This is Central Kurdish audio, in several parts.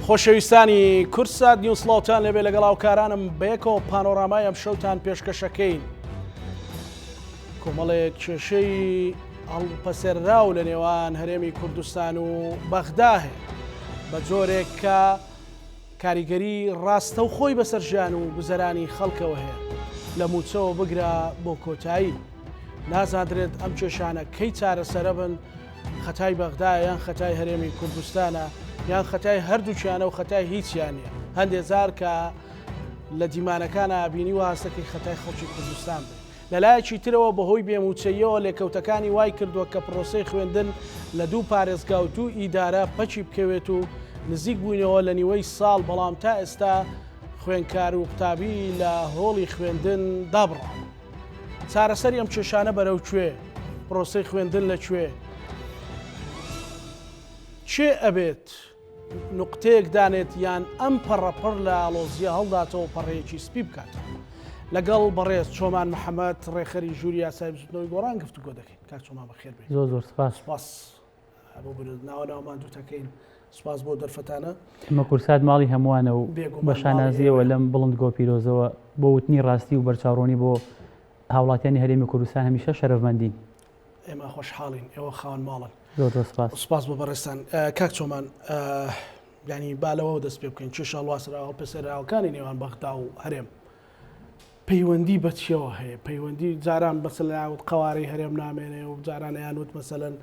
خۆشەویستانی کورسات نیوسڵاوتان لەبێ لەگەڵاوکارانم بەیەکەوە پانۆرامای ئەم شەوتان پێشکەشەکەین. کۆمەڵێک کێشەی هەڵپەسێراو لە نێوان هەرێمی کوردستان و بەغدا هەیە بە جۆرێک کە کاریگەری ڕاستە و خۆی بەسەرژیان و گوزەرانی خەڵکەوە هەیە لە موچەوە بگرە بۆ کۆتایی. نازانرێت ئەم کێشانە کەی چارەسەرە بن، خەتای بەغدا یان خەتای هەرێمی کوردستانە یان خەتای هەردووچیانە و خەتای هیچیان نیە. هەندێک جار کە لە دیمانەکانە بینی و هەستەکەی خەتای خەڵکی کوردستان بێت. لەلایەکی ترەوە بەهۆی بێموچەیەوە لێکەوتەکانی وای کردووە کە پرۆسەی خوێندن لە دوو پارێزگا و دوو ئیدارە پەچی بکەوێت و نزیک بووینەوە لە نیوەی ساڵ، بەڵام تا ئێستا خوێندکار و قوتابی لە هۆڵی خوێندن دابڕان. چارەسەری ئەم کێشانە بەرەو کوێ؟ پرۆسەی خوێندن لەکوێ؟ چێ ئەبێت نقطەیەک دانێت یان ئەم پەڕەپڕ لە ئاڵۆزیە هەڵداتەوە پەڕەیەکی سپی بکات؟ لەگەڵ بەڕێز چۆمان محەممەد ڕێخەری ژووری یاسای بزوتنەوەی گۆڕان گفتوگۆ دەکەین. کاک چۆمان بەخێر بێت. زۆر سپاس. بۆ ناوەناومان دووتەکەین. سپاس بۆ دەرفەتانە. ئمە کورسات ماڵی هەمووانە و بە شانازیەوە لەم بڵند گۆ پیرۆزەوە بۆ وتنی ڕاستی و بەرچاوڕۆنی بۆ هاوڵاتیانی هەرێمی کوردستان هەمیشە شەرەفمەندین. ئێمە خۆشحاڵین، ئێوە خاوەن ماڵن. زۆر سپاس. سپاس بۆ بەڕێستان. کاک چۆمان ینی بالەوە دەست پێ بکەین چێشە هەڵواسراوە پێسەراوەکانی نێوان بەغدا و هەرێم پەیوەندی بە چیەوە هەیە؟ پەیوەندی جاران بەسەلاوت قوارەی هەرێم نامێنێ و جارانەیانوت مەسەلەن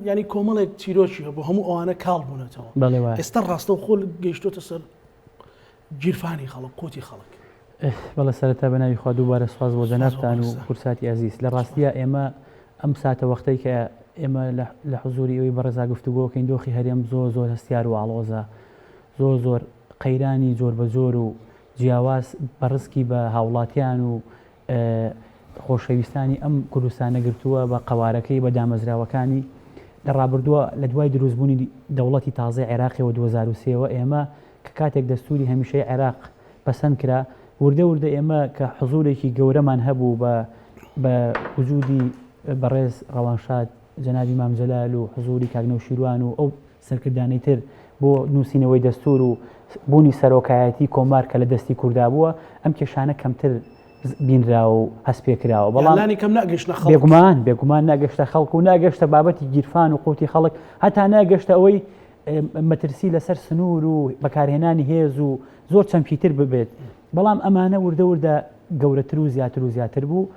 ینی کۆمەڵێک چیرۆکی هە بۆ هەموو ئەوانە کاڵ بوونەتەوە. ئێستا ڕاستە و خۆ گەیشتۆتە سەر گیرفانی خەڵک، قوتی خەڵک. بەڵە سەرەتا بەناوی خوا دووبارە سپاس بۆ جەنابتان و کورساتی عەزیز. لە ڕاستیە ئێمە ئەم ساتە وەختەی کە ئێمە لە حوزوری ئەوی بەڕێزا گفتوگۆکەین دۆخی هەرێم زۆر هەستیار و ئاڵۆزە، زۆر قەیرانی جۆر بە جۆر و جیاواز بەڕسکی بە هاوڵاتیان و خۆشەویستانی ئەم کوردستانە گرتووە بە قەوارەکەی بە دامەزراوەکانی لە ڕابردووە لە دوای دروستبوونی دەوڵەتی تازای عێراقیەوە 2023ەوە ئێمە کە کاتێک دەستوری هەمیشەی عێراق پەسەند کرا وردە ئێمە کە حزورێکی گەورەمان هەبوو بە وجودی بەڕێز ڕەوانشاد جەنابی مام جەلال و حزوری کاکنەوشیروان و ئەو سەرکردانەی تر بۆ نووسینەوەی دەستور و بوونی سەرۆکایەتی کۆمار کە لە دەستی کووردا بووە ئەم کێشانە کەمتر بینرا و هەست پێکراوە. بەڵام کەم ناگەشتە خەڵک، بێگومان ناگەشتە خەڵک و ناگەشتە بابەتی گیرفان و قوتی خەڵک، هەتا ناگەشتە ئەوەی مەترسی لەسەر سنوور و بەکارهێنانی هێز و زۆر چەمکیتر ببێت. بەڵام ئەمانە وردە گەورەتر و زیاتر بوو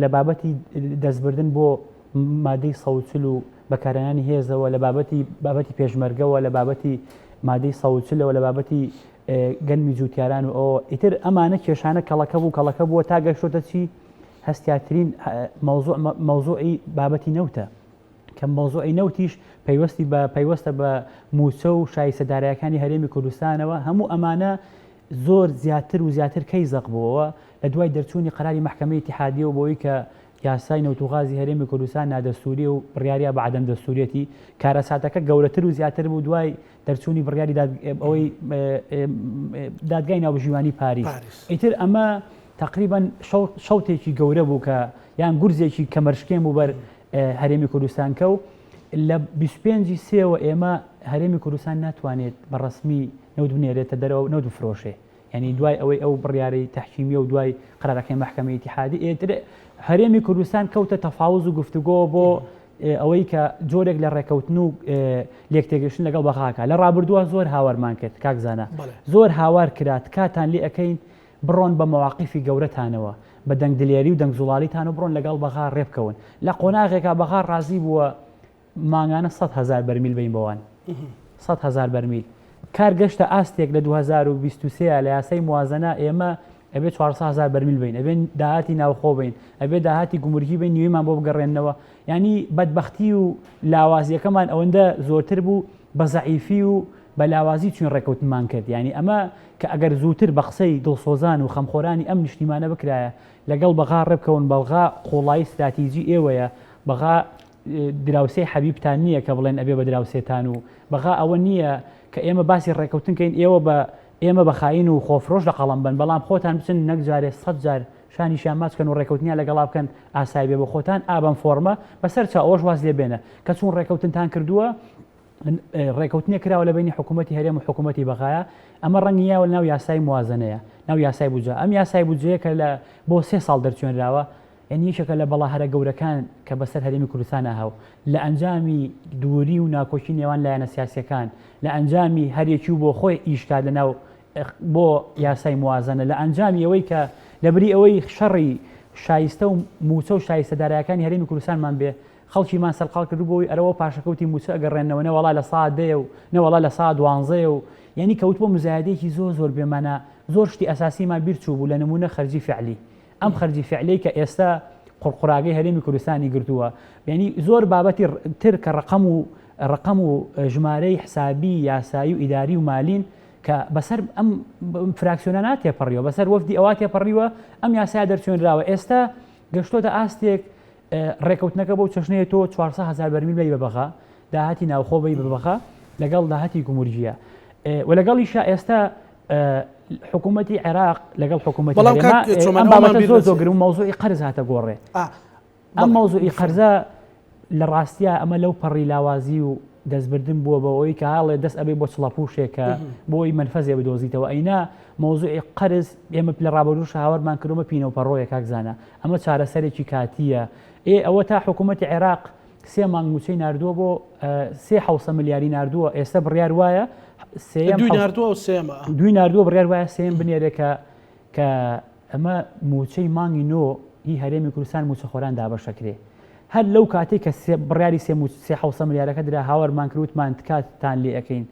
لە بابەتی دەستبردن بۆ مادەی سەوچل و بەکارهێنانی هێزەوە، لە بابەتی پێشمەرگەوە، لە بابەتی مادەی سەوچلەوە، لە بابەتی گەنمی جووتیاران و ئەوە ئیتر ئەمانە کێشانە کەڵەکە بووە تا گەشتۆتە چی هەستیاترین مەوزوعی بابەتی نەوتە کە مەوزوعی نەوتیش پەیوەستە بە موچە و شایستەدارایەکانی هەرێمی کوردستانەوە. هەموو ئەمانە زۆر زیاتر کەی زەق بووەوە لە دوای دەرچوونی قەراری مەحکەمەی ئیتیحادیە و بۆی کە یاسای نەوتوغازی هەرێمی کوردستان نادەستوری و بڕیارە بە عەدەم دەستوریەتی کارەساتەکە گەورەتر و زیاتر بوو دوای دەرچوونی بڕیاری ئەوەی دادگای ناوبژیوانی پاریس. ئیتر ئەمە تقریباً شەوتێکی گەورە بوو کە یان گورزێکی کەمەرشکێن بوو بەر هەرێمی کوردستان کە و لە 25 سێوە ئێمە هەرێمی کوردستان ناتوانێت بە ڕسمی نەوت بنێرێتە دەرەوە نەوت بفرۆشێ. یعنی دوای ئەوەی ئەو بڕیارەی تەحکیمیە و دوای قەرارەکەی مەحکەمەی ئیتیحادی ئێتر هەرێمی کوردستان کەوتە تەفاوز و گفتوگۆ بۆ ئەوەی کە جۆرێک لە ڕێکەوتن و لێکتێگەشتن لەگەڵ بەغاکە. لە ڕابردووە زۆر هاوارمان کرد کاکزانە، زۆر هاوار کرات کاتان لێ ئەەکەین بڕۆن بە مەواقیفی گەورەتانەوە بە دەنگدلێری و دەنگزوڵالیتان و بڕۆن لەگەڵ بەغا ڕێبکەون. لە قۆناغێکا بەغا ڕازی بووە مانگانە 100,000 بەرمیل بین بەوان 100,000 بەرمیل. کار گەشتە ئاستێک لە 2023 لە یاسای موازنە ئێمە ئەبێ 400,000 بەرمیل بین، ئەبێ داهاتی ناوخۆ بین، ئەبێ داهاتی گومرگی بین، نیوەیمان بۆ بگەڕێنەوە. ینی بەدبەختی و لاوازیەکەمان ئەوەندە زۆرتر بوو بە زەعیفی و بە لاوازی چون ڕێکەوتنمان کرد. ینی ئەمە کە ئەگەر زووتر بە قسەی دڵسۆزان و خەمخۆرانی ئەم نیشتیمانە بکرایە لەگەڵ بەغا ڕێبکەون، بەڵغا قۆڵایی استراتیجی ئێوەیە، بەغا دراوسەی حەبیبتان نییە کە بڵێن ئەبێ بە دراوسێتان و بەغا ئەوە نییە کە ئێمە باسی ڕێکەوتنکەین ئێمە بە خاین و خۆفرۆش لە قەڵم بن، بەڵام خۆتان بچن نەک جارێ 100 جار شانیشیان ماچکەن و ڕێکەوتنیان لەگەڵا بکەن ئاسایی بێ بە خۆتان ئابم فۆرمە بەسەر چا ئەوەش واز لێ بێنە کە چون ڕێکەوتنتان کردووە ڕێکەوتنی کراوە لە بینی حکوومەتی هەرێم و حکوومەتی بەغایە ئەمە ڕەنگیاوە ناو یاسای موازنەیە ناو یاسای بوجە ئەم یاسای بوجەیە کە لە بۆ 3 ساڵ دەرچێنراوە یەکێکە لە بەڵاهارە گەورەکان کە بەسەر هەرێمی کوردستان هاو لە ئەنجامی دووری و ناکۆچی نێوان لایەنە سیاسیەکان لە ئەنجامی هەرێکی و بۆ خۆی ئیشکات لەناو بۆ یاسای موازنە لە ئەنجامی ئەوەی کە لەبری ئەوەی شەڕی شایستە و موچە و شایستەدارایەکانی هەرێمی کوردستانمان بێ خەڵکیمان سەرقاڵ کردبووی ئەرەوە پاشەکەوتی موچە ئەگەڕێنەوە نەوەڵا لە ساعت 10 و نەوەڵا لە ساعت 12 و یعنی کەوت بۆ مزایدەیەکی زۆر بێمانە زۆر شتی ئەساسیمان بیر چوو بوو لە نمونە خەرجی فعلی ئەم خەرجی فعلی کە ئێستا قوڕقڕاگەی هەرێمی کوردستانی گرتووە یعنی زۆر بابەتی تر کە ڕقم و ژمارەی حسابی یاسایی و ئیداری و مالین کە بەسەر ئەم فراکسیۆنە تێپەڕیەوە بەسەر وەفدی ئەوە تێپەڕیوە ئەم یاسای دەرچێنراوە ئێستا گەشتۆتە ئاستێک ڕێکەوتنەکە بۆ چەشنەیە تۆ 400,000 بەرمیل بی بەبەخە داهاتی ناوخۆبەی ببەخە لەگەڵ داهاتی گومورجیە و لەگەڵیشە ئێستا حکوومەتی عێراق لەگەڵ حکوومەتی زۆرگرم مەوزوعی قەرز هاتە گۆڕێ ئەم مەوزوعی قەرزە لە ڕاستیە ئەمە لەو پەڕی لاوازی و دەستبردن بووە بەوەی کە هاڵێ دەست ئەبێ بۆ چڵەپوشێکە بۆی منفەزێ بدۆزیتەوە ئەینا مەوزوعی قەرز ئێمە لە ڕابردووش هاوەرمان کردومە پینەوە پەڕۆیە کاکزانە ئەمە چارەسەرێکی کاتیە ئەوە تا حکوومەتی عێراق 3 مانگ موچەی نردووە بۆ 300 ملیاری نردووە ئێستا بڕیار وایە دوی نردووە بڕیار وایە سێم بنێرێکە کە ئەمە موچەی مانگی نۆ هی هەرێمی کوردستان موچەخۆران دابەشەکرێ هەر لەو کاتێک کە بڕیاری 300 ملیارەکە درا هاوەرمان کردوتمان کاتتان لێ ئەەکەین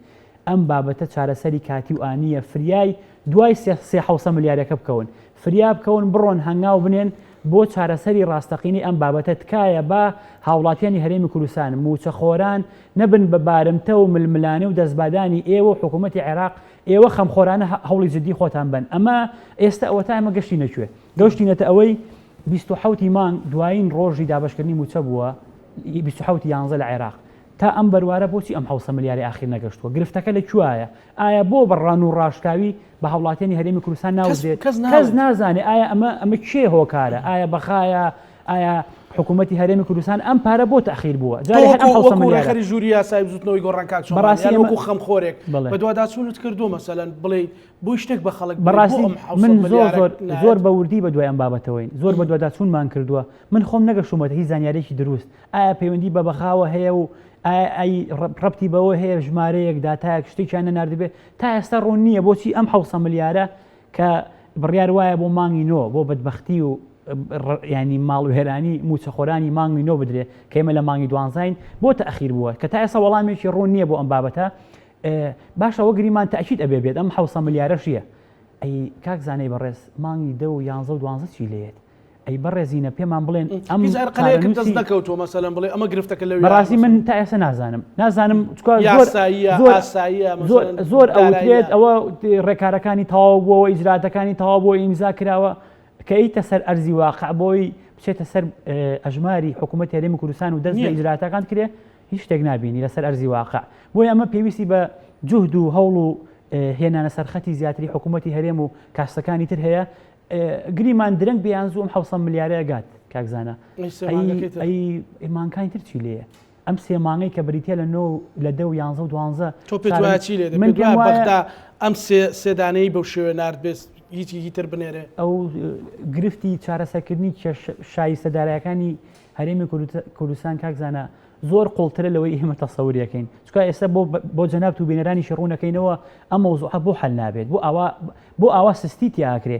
ئەم بابەتە چارەسەری کاتی و ئانیە فریای دوای 300 ملیارەکە بکەون فریا بکەون بڕۆن هەنگاو بنێن بۆ چارەسەری ڕاستەقینی ئەم بابەتە تکایە بە هاوڵاتیانی هەرێمی کوردستان موچەخۆران نەبن بە بارمتە و ململانە و دەستبادانی ئێوە حکوومەتی عێراق ئێوە خەمخۆرانە هەوڵی جدی خۆتان بن ئەمە ئێستا ئەوە تا ئەمە گەشتی نەکوێ گەشتینەتە ئەوەی 27 مانگ دوایین ڕۆژی دابشکردنی موچە بووە 27 یانزە لە عێراق تا ئەم بەروارە بۆچی ئەم 700 ملیاری ئاخیر نەگەشتووە گرفتەکە لەکوایە ئایا بۆ بەڕان و ڕاشکاوی بە هەوڵاتیانی هەرێمی کوردستان ناوزێت کەس نازانێ ئایا ئەمە کێ هۆکارە ئایا بەخایە ئایا حکوومەتی هەرێمی کوردستان ئەم پارە بۆ تەخیر بووە خەری ژووری یاسای بزوتنەوەی گۆڕانکات بەڕاستی خەمخۆرێک بە دوواداچوونت کردو مەسەلەن بڵێ بۆ شتێک بە خەڵک بەڕاستی من زۆر بە وردی بە دوای ئەم بابەتەوەین زۆر بە دوواداچوونمان کردووە من خۆم نەگەشتومەتە هیچ زانیارێکی دروست ئایا پەیوەندی بە بەخاوە هەیە و ڕەبتی بەوە هەیە ژمارەیەک داتایەک شتێکیان نەناردبێ تا ئێستا ڕوون نییە بۆچی ئەم 700 ملیارە کە بڕیار وایە بۆ مانگی نۆ بۆ بەدبەختی و ینی ماڵ و هێرانی موچەخۆرانی مانگی نۆ بدرێت کە ئێمە لە مانگی دوانزین بۆ تەخیر بووە کە تا ئێستا وەڵامێکی ڕوون نییە بۆ ئەم بابەتە باشەوە گریمان تاکید ئەبێ بێت ئەم 700 ملیارەشیە ئەی کاکزانەی بەڕێز مانگی 10 و 11 و 12 چی لێت ئەی بەڕێزینە پێمان بڵێن ئەم دەست دەکەوتەوە مەسەلەن بڵێ ئەمە گرفتەکە لە بەڕاستی من تا ئێستا نازانم زۆر ئەوێت ئەوە ڕێکارەکانی تەواو بووەوە ئیجراتەکانی تەواو بۆ ئیمزا کراوە کە ئیتە سەر ئەرزی واقع بۆی بچێتە سەر ئەژماری حکوومەتی هەرێمی کوردستان و دەست بە ئیجراتەکان کرێ هیچ شتێک نابینی لەسەر ئەرزی واقع بۆی ئەمە پێویستی بە جوهد و هەوڵ و هێنانە سەرخەتی زیاتری حکوومەتی هەرێم و کاستەکانی تر هەیە گریمان درەنگ بیانزوو ئەم 700 ملیارەیە گات کاکزانە ئەی ئێمانکانی تر چی لێیە ئەم سێ مانگەی کە بریتە لە 9 لە 10 و 11 و 12 تۆ پێ چی لێ من بەخدا ئەم سێدانەی بەو شێوە ناردبێت هیچی تر بنێرێ ئەو گرفتی چارەسەرکردنی شایستەدارایەکانی هەرێمی کوردستان کاکزانە زۆر قوڵترە لەوەی ئێمە تەسەوریەکەین چکە ئێستا بۆ جەناب و بینەرانی شەڕوونەکەینەوە ئەم مەوزوعە بۆ حەل نابێت بۆ ئاوا سستی تیاکرێ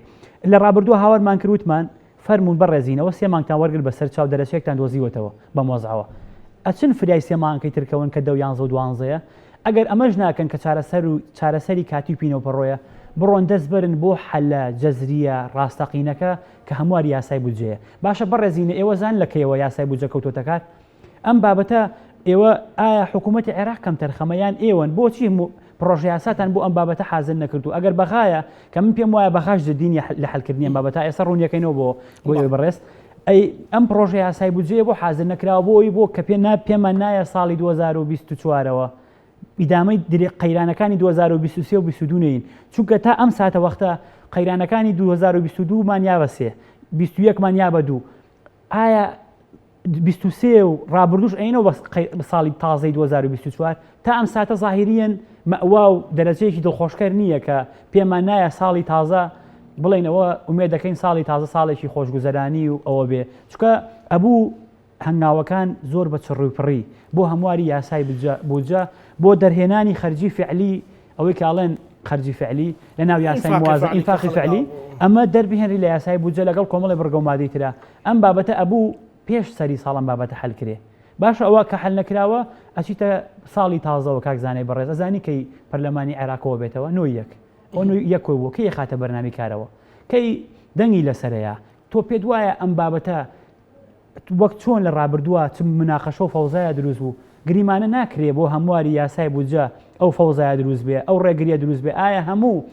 لە ڕابردووە هاوارمان کردوتمان فەرمونون بەڕێزینەوە 3 مانگتان وەرگرت بەسەر چاو دەرەچێکتان دۆزیوەتەوە بە مۆزعەوە ئەچن فریای 3 مانگەکەی ترکەون کە 10 و 11 و 12ەیە ئەگەر ئەمەش ناکەن کە چارەسەری کاتی و پینەوە پەڕۆیە بڕۆن دەست برن بۆ حەلە جەزریە ڕاستەقینەکە کە هەموار یاسای بودجەیە باشە بەڕێزینە ئێوە زان لەکەیەوە یاسای بودجە کەوتۆتەکات ئەم بابەتە ئێوە ئایا حکوومەتی عێراق کەم تەرخەمەیان ئێوەن بۆچی پرۆژه یاساتان بۆ ئەم بابەتە حازر نەکردو ئەگەر بەخایە کە من پێم وایە بەخاش جددینی لە حەلکردنی ئەم بابەتە ئێستا ڕوونیەکەینەوە بۆ بەڕێز ئەی ئەم پرۆژه یاسای بودجەیە بۆ حازر نەکراوە بۆ کە پێمان نایە ساڵی 2024ەوە ئیدامەی قەیرانەکانی 2023 و 22 نین چونکە تا ئەم ساتە وەختە قەیرانەکانی 2022 مان یا بە 3 21 مان یا بە 2 ئایا 23 و ڕابردوش ئەینەوە بە ساڵی تازەی 2024 تا ئەم ساتە زاهیریەن مەوا و دەرەجەیەکی دڵخۆشکەر نییە کە پێمان نایە ساڵی تازە بڵێنەوە ئومێد دەکەین ساڵی تازە ساڵێکی خۆشگوزەرانی و ئەوە بێ چکە ئەبوو هەنگاوەکان زۆر بە چڕووپڕی بۆ هەمواری یاسای بودجە بۆ دەرهێنانی خەرجی فعلی ئەوەی کاڵێن خەرجی فعلی لە ناو یاسای موازە ئینفاقی فعلی ئەمە دەربهێنری لە یاسای بودجە لەگەڵ کۆمەڵی بڕگەومادی ترە ئەم بابەتە ئەبوو پێش سەری ساڵم بابەتە حەلکرێ باشە ئەوە کە حەل نەکراوە ئەچیتە ساڵی تازەوە کاکزانەی بەڕێز ئەزانی کەی پەرلەمانی عێراقەوە بێتەوە نۆ یەکۆی بوو کەی خاتە بەرنامی کارەوە کەی دەنگی لەسەرەیە تۆ پێت وایە ئەم بابەتە وەک چۆن لە ڕابردووە چ مناقەشە و فەوزایە دروست بوو گریمانە ناکرێ بۆ هەمواری یاسای بودجە ئەو فەوزایە دروست بێ ئەو ڕێگریە دروست بێ ئایا هەموو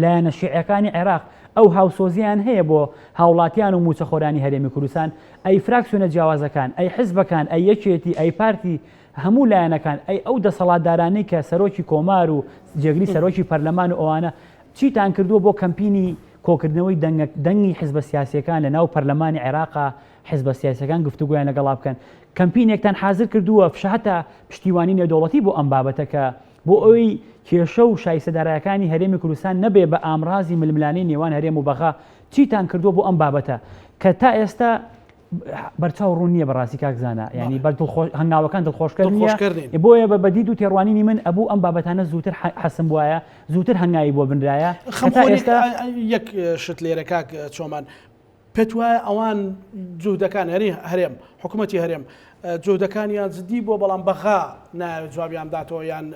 لایەنە شیعەکانی عێراق ئەو هاوسۆزیان هەیە بۆ هاوڵاتیان و موچەخۆرانی هەرێمی کوردستان ئەی فراکسیۆنە جیاوازەکان ئەی حزبەکان ئەی یەکێتی ئەی پارتی هەموو لایەنەکان ئەی ئەو دەسەڵاتدارانەی کە سەرۆکی کۆمار و جێگری سەرۆکی پەرلەمان و ئەوانە چیتان کردووە بۆ کەمپینی کۆکردنەوەی دەنگی حزبە سیاسیەکان لە ناو پەرلەمانی عێراقا حزبە سیاسەکان گفتوگویان لەگەڵا بکەن کەمپینێکتان حازر کردووە فشاتە پشتیوانی نێودەوڵەتی بۆ ئەم بابەتەکە بۆ ئەوەی کێشە و شایستەدارایەکانی هەرێمی کوردستان نەبێ بە ئامرازی ململانەی نێوان هەرێم و بەغا چیتان کردووە بۆ ئەم بابەتە کە تا ئێستا بەرچاو ڕوون نییە بەڕاستی کاکزانە ینی هەنگاوەکان دڵخۆشکرد نییە بۆیە بە بەدید و تێڕوانینی من ئەبوو ئەم بابەتانە زووتر حەسم وایە زووتر هەنگایی بۆ بنرایە ئێستا یەک شت لێرە کاک چۆمان پێت وایە ئەوان جوودەکان هەرێم حکوومەتی هەرێم جوودەکانیان زدی بۆ بەڵام بەغا نایە جوابیان داتەوە یان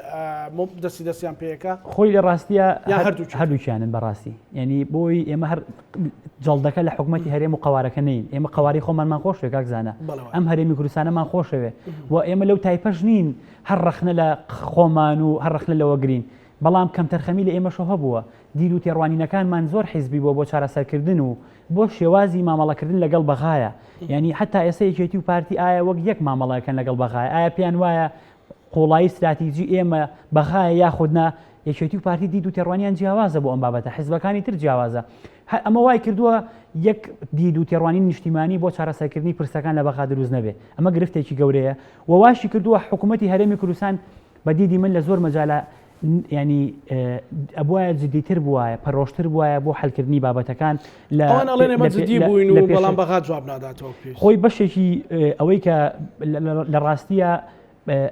دەستیان پێەکە خۆی لە ڕاستیە هەردووچیانن بەڕاستی ینی بۆی ئێمە هەر جەڵدەکە لە حکوومەتی هەرێم و قوارەکە نین ئێمە قواری خۆمانمان خۆشوێ کاکزانە ئەم هەرێمی کوردستانەمان خۆشەوێ و ئێمە لەو تایپەش نین هەر ڕەخنە لە خۆمان و هەر ڕەخنە لەوە گرین بەڵام کەم تەرخەمی لە ئێمەشۆ هەبووە دیر و تێڕوانینەکانمان زۆر حیزبی بۆ چارەسەرکردن و بۆ شێوازی مامەڵەکردن لەگەڵ بەغایە ینی حتا ئێستا یەکێتی و پارتی ئایا وەک یەک مامەڵەکەن لەگەڵ بەغایە ئایا پێیان وایە قوڵایی استراتیژی ئێمە بەغایە یاخودنا یەکێتی و پارتی دید و تێڕوانیان جیاوازە بۆ ئەم بابەتە حیزبەکانی تر جیاوازە ئەمە وای کردووە یەک دید و تێڕوانی نیشتیمانی بۆ چارەسەرکردنی پرسەکان لە بەغا دروست نەبێ ئەمە گرفتێکی گەورەیە وواشی کردووە حکوومەتی هەرێمی کوردستان بە دیدی من لە زۆر مەجالە ینی ئەبواە جدیتر بواە پەرۆشتر بواە بۆ حلکردنی بابەتەکان بووین و بەڵام بەغا جواب ناداتەوە خۆی بەشێکی ئەوەی کە لە ڕاستیە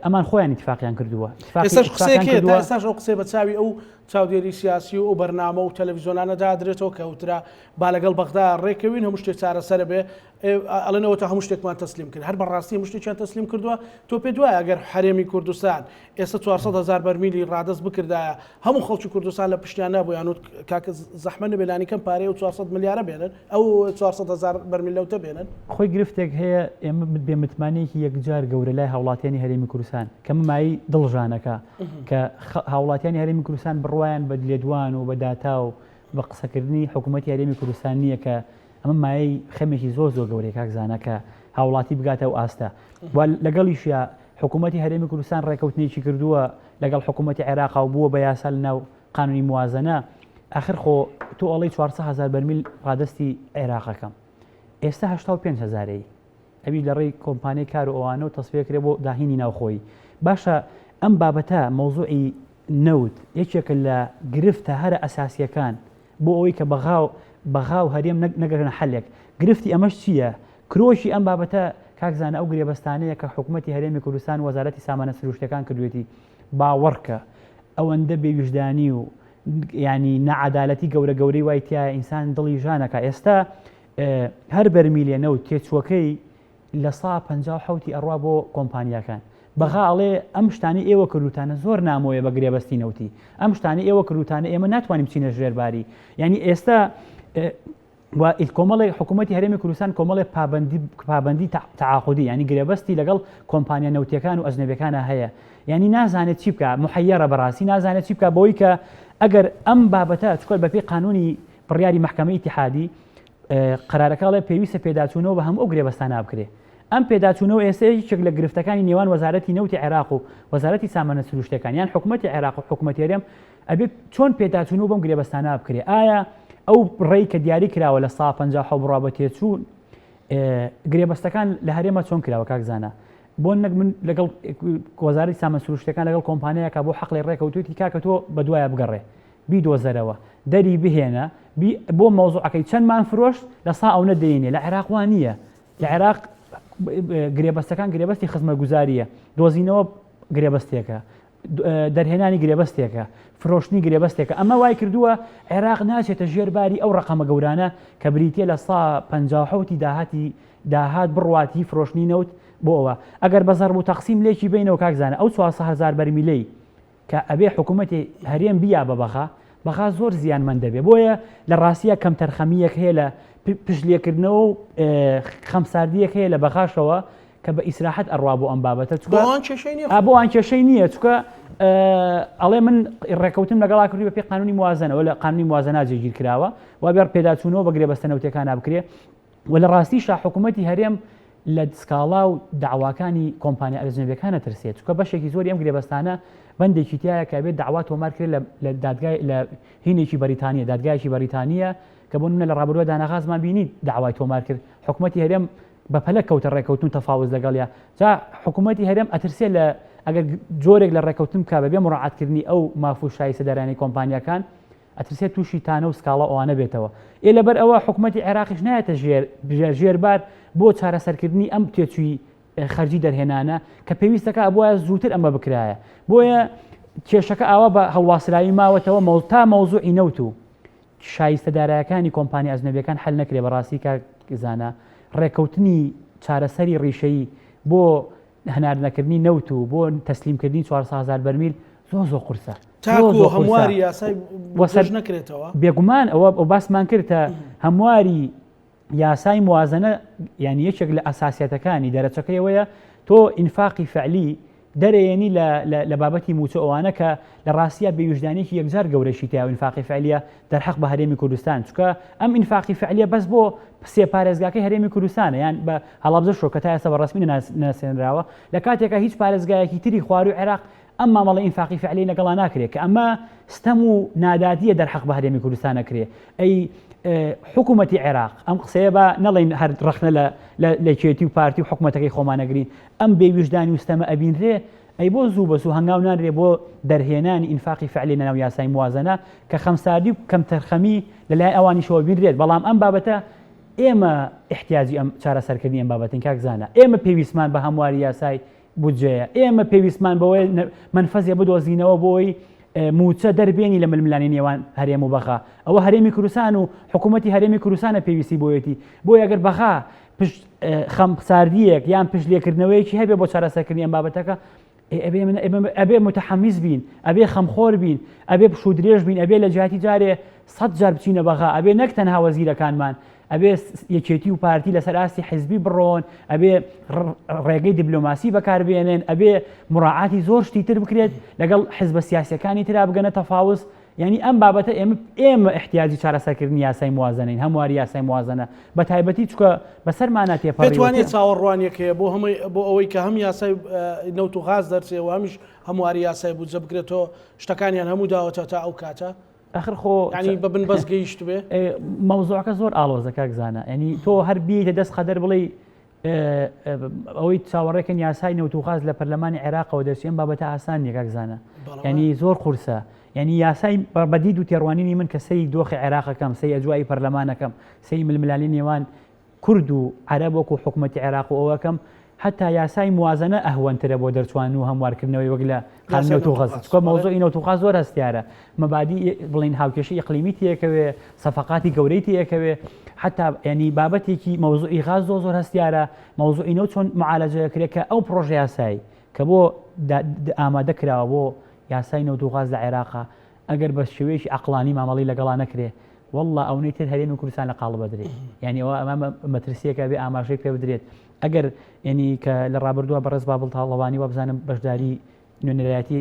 ئەمان خۆیان اتفاقیان کردووە ئێستاش ئەو قسەی بە چاوی ئەو چاودێری سیاسی و بەرنامە و تەلەڤیزیۆنانە دادرێتەوە کەوترا با لەگەڵ بەغدا ڕێکەوین هەموو شتێک چارەسەر بێ ئەڵێنەوە تا هەموو شتێکمان تەسلیم کرد هەر بەڕاستی هەموو شتێکیان تەسلیم کردووە تۆ پێ دوایە ئەگەر هەرێمی کوردستان ئێستا 400,000 بەرمیلی ڕادەست بکردایە هەموو خەڵکی کوردستان لە پشتیان نەبوو یان کاکە زەحمە نەبێلانی کەم پارەی و 400 ملیارە بێنن ئەو 400,000 بەرمیل لەوتە بێنن خۆی گرفتێک هەیە ئێمە بێ متمانەیەکی یەکجار گەورە لای هاوڵاتیانی هەرێمی کوردستان کە ممایی دڵژانەکە کە هاوڵاتیانی هەرێمی کوردستان بڕوایان بە لێدوان و بە داتا و بە قسەکردنی حکوومەتی هەرێمی کوردستان نییە کە ئەمە مایەی خەمێکی زۆر گەورەی کاکزانە کە هاوڵاتی بگاتە و ئاستە لەگەڵیشە حکوومەتی هەرێمی کوردستان ڕێکەوتنێکی کردووە لەگەڵ حکوومەتی عێراق و بووە بە یاسا لە ناو قانونی موازنە ئاخر خۆ تۆ ئەڵی 400,000 بەرمیل ڕادستی عێراقەکەم ئێستا 85,000 ئەوی لە ڕێی کۆمپانیای کار و ئەوانە و تەسویەکرێ بۆ داهینی ناوخۆی باشە ئەم بابەتە مەوزوعی نەوت یەکێکە لە گرفتە هەرە ئەساسیەکان بۆ ئەوەی کە بەغا و هەرێم نەگەڕنە حەلێک گرفتی ئەمەش چییە کرۆشی ئەم بابەتە کاکزانە ئەو گرێبەستانەیە کە حکوومەتی هەرێمی کوردستان وەزارەتی سامانە سروشتەکان کردوێتی باوەڕکە ئەوەندە بێویژدانی و ینی نەعادالەتی گەورەی وای تایە ئینسان دڵی ژانەکە ئێستا هەر بەرمیلێنە و تێچووەکەی لە 157 ئەڕوا بۆ کۆمپانیاکان بەغاڵێ ئەم شتانی ئێوە کردوتانە زۆر نامۆیە بە گرێبەستی نەوتی ئەم شتانی ئێوە کردوتانە ئێمە ناتوانین بچینە ژێرباری ینی ئێستا کۆمەڵی حکوومەتی هەرێمی کوردستان کۆمەڵی پابندی تعاقودی ینی گرێبەستی لەگەڵ کۆمپانیا نەوتیەکان و ئەجنەبیەکانە هەیە ینی نازانێت چی بکە محەیەرە بەڕاستی نازانێت چی بکە بۆی کە ئەگەر ئەم بابەتە چکۆل بەپێی قانونی بڕیاری محکەمەی ئیتیحادی قەرارەکەڵێ پێویستە پێداچوونەوە بە هەموو ئەو گرێبەستانە بکرێ ئەم پێداچوونەوە ئێستا یەکێک لە گرفتەکانی نێوان وەزارەتی نەوتی عێراق و وەزارەتی سامانە سروشتەکان یان حکوومەتی عێراق و حکوومەتی هەرێم ئەبێ چۆن پێداچوونەوە بەم گرێبەستانە بکرێ ئایا ئەو ڕێی کە دیاری کراوە لە 150 بڕوا بە تێچوون گرێبەستەکان لە هەرێمە چۆن کراوە کاکزانە بۆ نەک من لەگەڵ وەزارەتی سامە سروشتەکان لەگەڵ کۆمپانیایەکە بۆ حەقڵی ڕێکەوتوێتی کاکە تۆ بە دوایە بگەڕێ بیدۆزەرەوە دەری بهێنە بۆ مەوزوعەکەی چەندمان فرۆشت لە سا ئەو نەدەینێ لە عێراق وان نییە لە عێراق گرێبەستەکان گرێبەستی خزمەتگوزاریە دۆزینەوە گرێبەستێکە دەرهێنانی گرێبەستێکە فرۆشتنی گرێبەستێکە ئەمە وای کردووە عێراق ناچێتە ژێرباری ئەو ڕقەمە گەورانە کە بریتە لە سا 57 داهات بڕواتی فرۆشتنی نەوت بۆ ئەوە ئەگەر بەزەر بوو تەقسیم لێکی بینەوە کاکزانە ئەو 400,000 بەرمیلەی کە ئەبێ حکوومەتی هەرێم بیا بە بەخا زۆر زیانمەند دەبێ بۆیە لە ڕاستیە کەم تەرخەمیەک هەیە لە پشتلێکردنەوە و خەمساردیەک هەیە لە بەخاشەوە کە بە ئیسراحەت ئەڕوا بۆ ئەم بابەتە بۆ ئەوان کێشەی نییە چکە ئەڵێ من ڕێکەوتم لەگەڵا کردی بە پێی قانونی موازنەوە لە قانونی موازنە جێگیر کراوە و بێر پێداچوونەوە بە گرێبەستەنەوتەکان بکرێ و لە ڕاستیشا حکوومەتی هەرێم لە سکاڵا و داواکانی کۆمپانیا ئەجنەبیەکانە ترسێت چکە بەشێکی زۆری ئەم گرێبەستانە بەندێکی تایە کە بێت داوا تۆمار کرد لە دادگای لە هینێکی بەریتانیا دادگایکی بەریتانیا کە بۆ منە لە ڕابردووە دانەغازمان بینی داوای تۆمار کرد حکوومەتی هەرێم بە پەلە کەوتە ڕێکەوتون تەفاوز لەگەڵیا جا حکوومەتی هەرێم ئەترسێت لە ئەگەر جۆرێک لە ڕێکەوتن کا بەبێ مڕاعاتکردنی ئەو مافوشایی سەدارانی کۆمپانیەکان ئەترسێت تووشی تانە و سکاڵە ئەوانە بێتەوە لەبەر ئەوە حکوومەتی عێراقیش نایەتە ژێربار بۆ چارەسەرکردنی ئەم تێچووی خەرجی دەرهێنانە کە پێویستەکە ئەبووە زووتر ئەمە بکرایە بۆیە کێشەکە ئاوا بە هەڵواسرایی ماوەتەوە تا مەوزوعی نەوت و شایستەدارایەکانی کۆمپانیا ئەجنەبیەکان حل نەکرێ بەڕاستی کاکزانە ڕێکەوتنی چارەسەری ڕیشەیی بۆ هەناردنەکردنی نەوت و بۆ تەسلیمکردنی 400,000 بەرمیل زۆر قورسە تاکو هەمواری یاسای وەسەر نەکرێتەوە بێگومان ئەوە باسمان کردە هەمواری یاسای موازنە یعنی یەکێک لە ئەساسیەتەکانی دەرەچەکەیەوەیە تۆ ئینفاقی فعلی دەرێنی لە بابەتی موچە ئەوانە کە لە ڕاستیە بێوجدانێکی یەکجار گەورەشی تیا و ئینفاقی فعلیە دەرحەق بە هەرێمی کوردستان چکە ئەم ئینفاقی فعلیە بەس بۆ سێ پارێزگاکەی هەرێمی کوردستانە یان بە هەڵابجە شۆکە تا ئێستا بەڕسمی ناسێنراوە لە کاتێکە هیچ پارێزگایەکی تری خوار و عێراق ئەم مامەڵە ئینفاقی فعلی لەگەڵا ناکرێت کە ئەمە ستەم و نادادیە دەرحەق بە هەرێمی کوردستان نەکرێ ئەی حکوومەتی عێراق ئەم قسەیە بە نەڵێن هەر ڕخنە لە کێتی و پارتی و حکوومەتەکەی خۆمانەگرین ئەم بێویژدانی وستەمە ئەبینرێ ئەی بۆ زوو بەسوو هەنگاو نانرێ بۆ دەرهێنانی ئینفاقی فعلی لەناو یاسای موازنە کە خەمساردی و کەم تەرخەمی لەلای ئەوانیشەوە بینرێت بەڵام ئەم بابەتە ئێمە احتیاجی ئەم چارەسەرکردنی ئەم بابەتین کاکزانە ئێمە پێویستمان بە هەمواری یاسای بودجەیە ئێمە پێویستمان بەوەی منفەزیە بدۆزینەوە بۆی موچە دەربێنی لە ململانی نێوان هەرێم و بەخا ئەوە هەرێمی کوردستان و حکوومەتی هەرێمی کوردستانە پێویستی بۆیەتی بۆ ئەگەر بەخا خەمساردیەک یان پشت لێکردنەوەیەکی هەبێ بۆ چارەسەرکردنی ئەم بابەتەکە ئەبێ متحەمیز بین ئەبێ خەمخۆر بین ئەبێ پشودرێژ بین ئەبێ لە جیاتی جارێ 100 جار بچینە بەغا ئەبێ نەک تەنها وەزیرەکانمان ئەبێ یەکێتی و پارتی لەسەر ئاستی حیزبی بڕۆن ئەبێ ڕێگەی دیبلۆماسی بەکاربێنن ئەبێ مراعاتی زۆر شتیتر بکرێت لەگەڵ حیزبە سیاسیەکانی ترا بگەنە تەفاوز یعنی ئەم بابەتە ئێمە احتیاجی چارەسەرکردنی یاسای موازنەین هەمواری یاسای موازنە بە تایبەتی چکە بەسەرمانە تێپەڕی پێتوانێت چاوەڕوانیەکەیە بۆ ئەوەی کە هەم یاسای نەوت و غاز دەرچێ و هەمیش هەمواری یاسای بودجە بکرێتەوە شتەکانیان هەموو داوەتە تا ئەو کاتە ئەخر خۆ ینی بە بن بەس گەیشت بێ مەوزوعەکە زۆر ئاڵۆزە کاکزانە ینی تۆ هەر بیتە دەست خەدەر بڵێ ئەوەی چاوەڕێکن یاسای نەوت و غاز لە پەرلەمانی عێراقەوە دەرچێن بابەتە ئاسان نیە کاکزانە ینی زۆر قورسە یعنی یاسای بەدید و تێڕوانینی من کە سەی دۆخی عێراقەکەم سەی ئەجوایی پەرلەمانەکەم سەی ململالی نێوان کورد و عەرەب وەکو حکوومەتی عێراق و ئەوەکەم حتا یاسای موازنە ئەهوەنترە بۆ دەرچوان و هەموارکردنەوەی وەک لە قانون نەوت و غاز چکە مەوزوعی نەوت و غاز زۆر هەستیارە مەبادی بڵین هاوکێشی ئیقلیمی تێکەوێ سەفەقاتی گەورەی تێکەوێ حتا ینی بابەتێکی مەوزوعی غاز زۆر هەستیارە مەوزوعی نەوت چۆن معالەجەکرێت کە ئەو پرۆژە یاسایی کە بۆ ئامادە کراوە بۆ یاسای نەوت و غاز لە عێراقا ئەگەر بە شێوەیەکی عەقڵانی مامەڵی لەگەڵا نەکرێ والله ئەوەی تر هەرێمی کوردستان لە قاڵ بدرێت یعنی ئەوە ئەمە مەترسیەکە بێ ئاماژەی پێ بدرێت ئەگەر ینی کە لە ڕابردووە بەڕێز بابڵتاڵەوانی وە بزانم بەشداری نوێنەرایەتی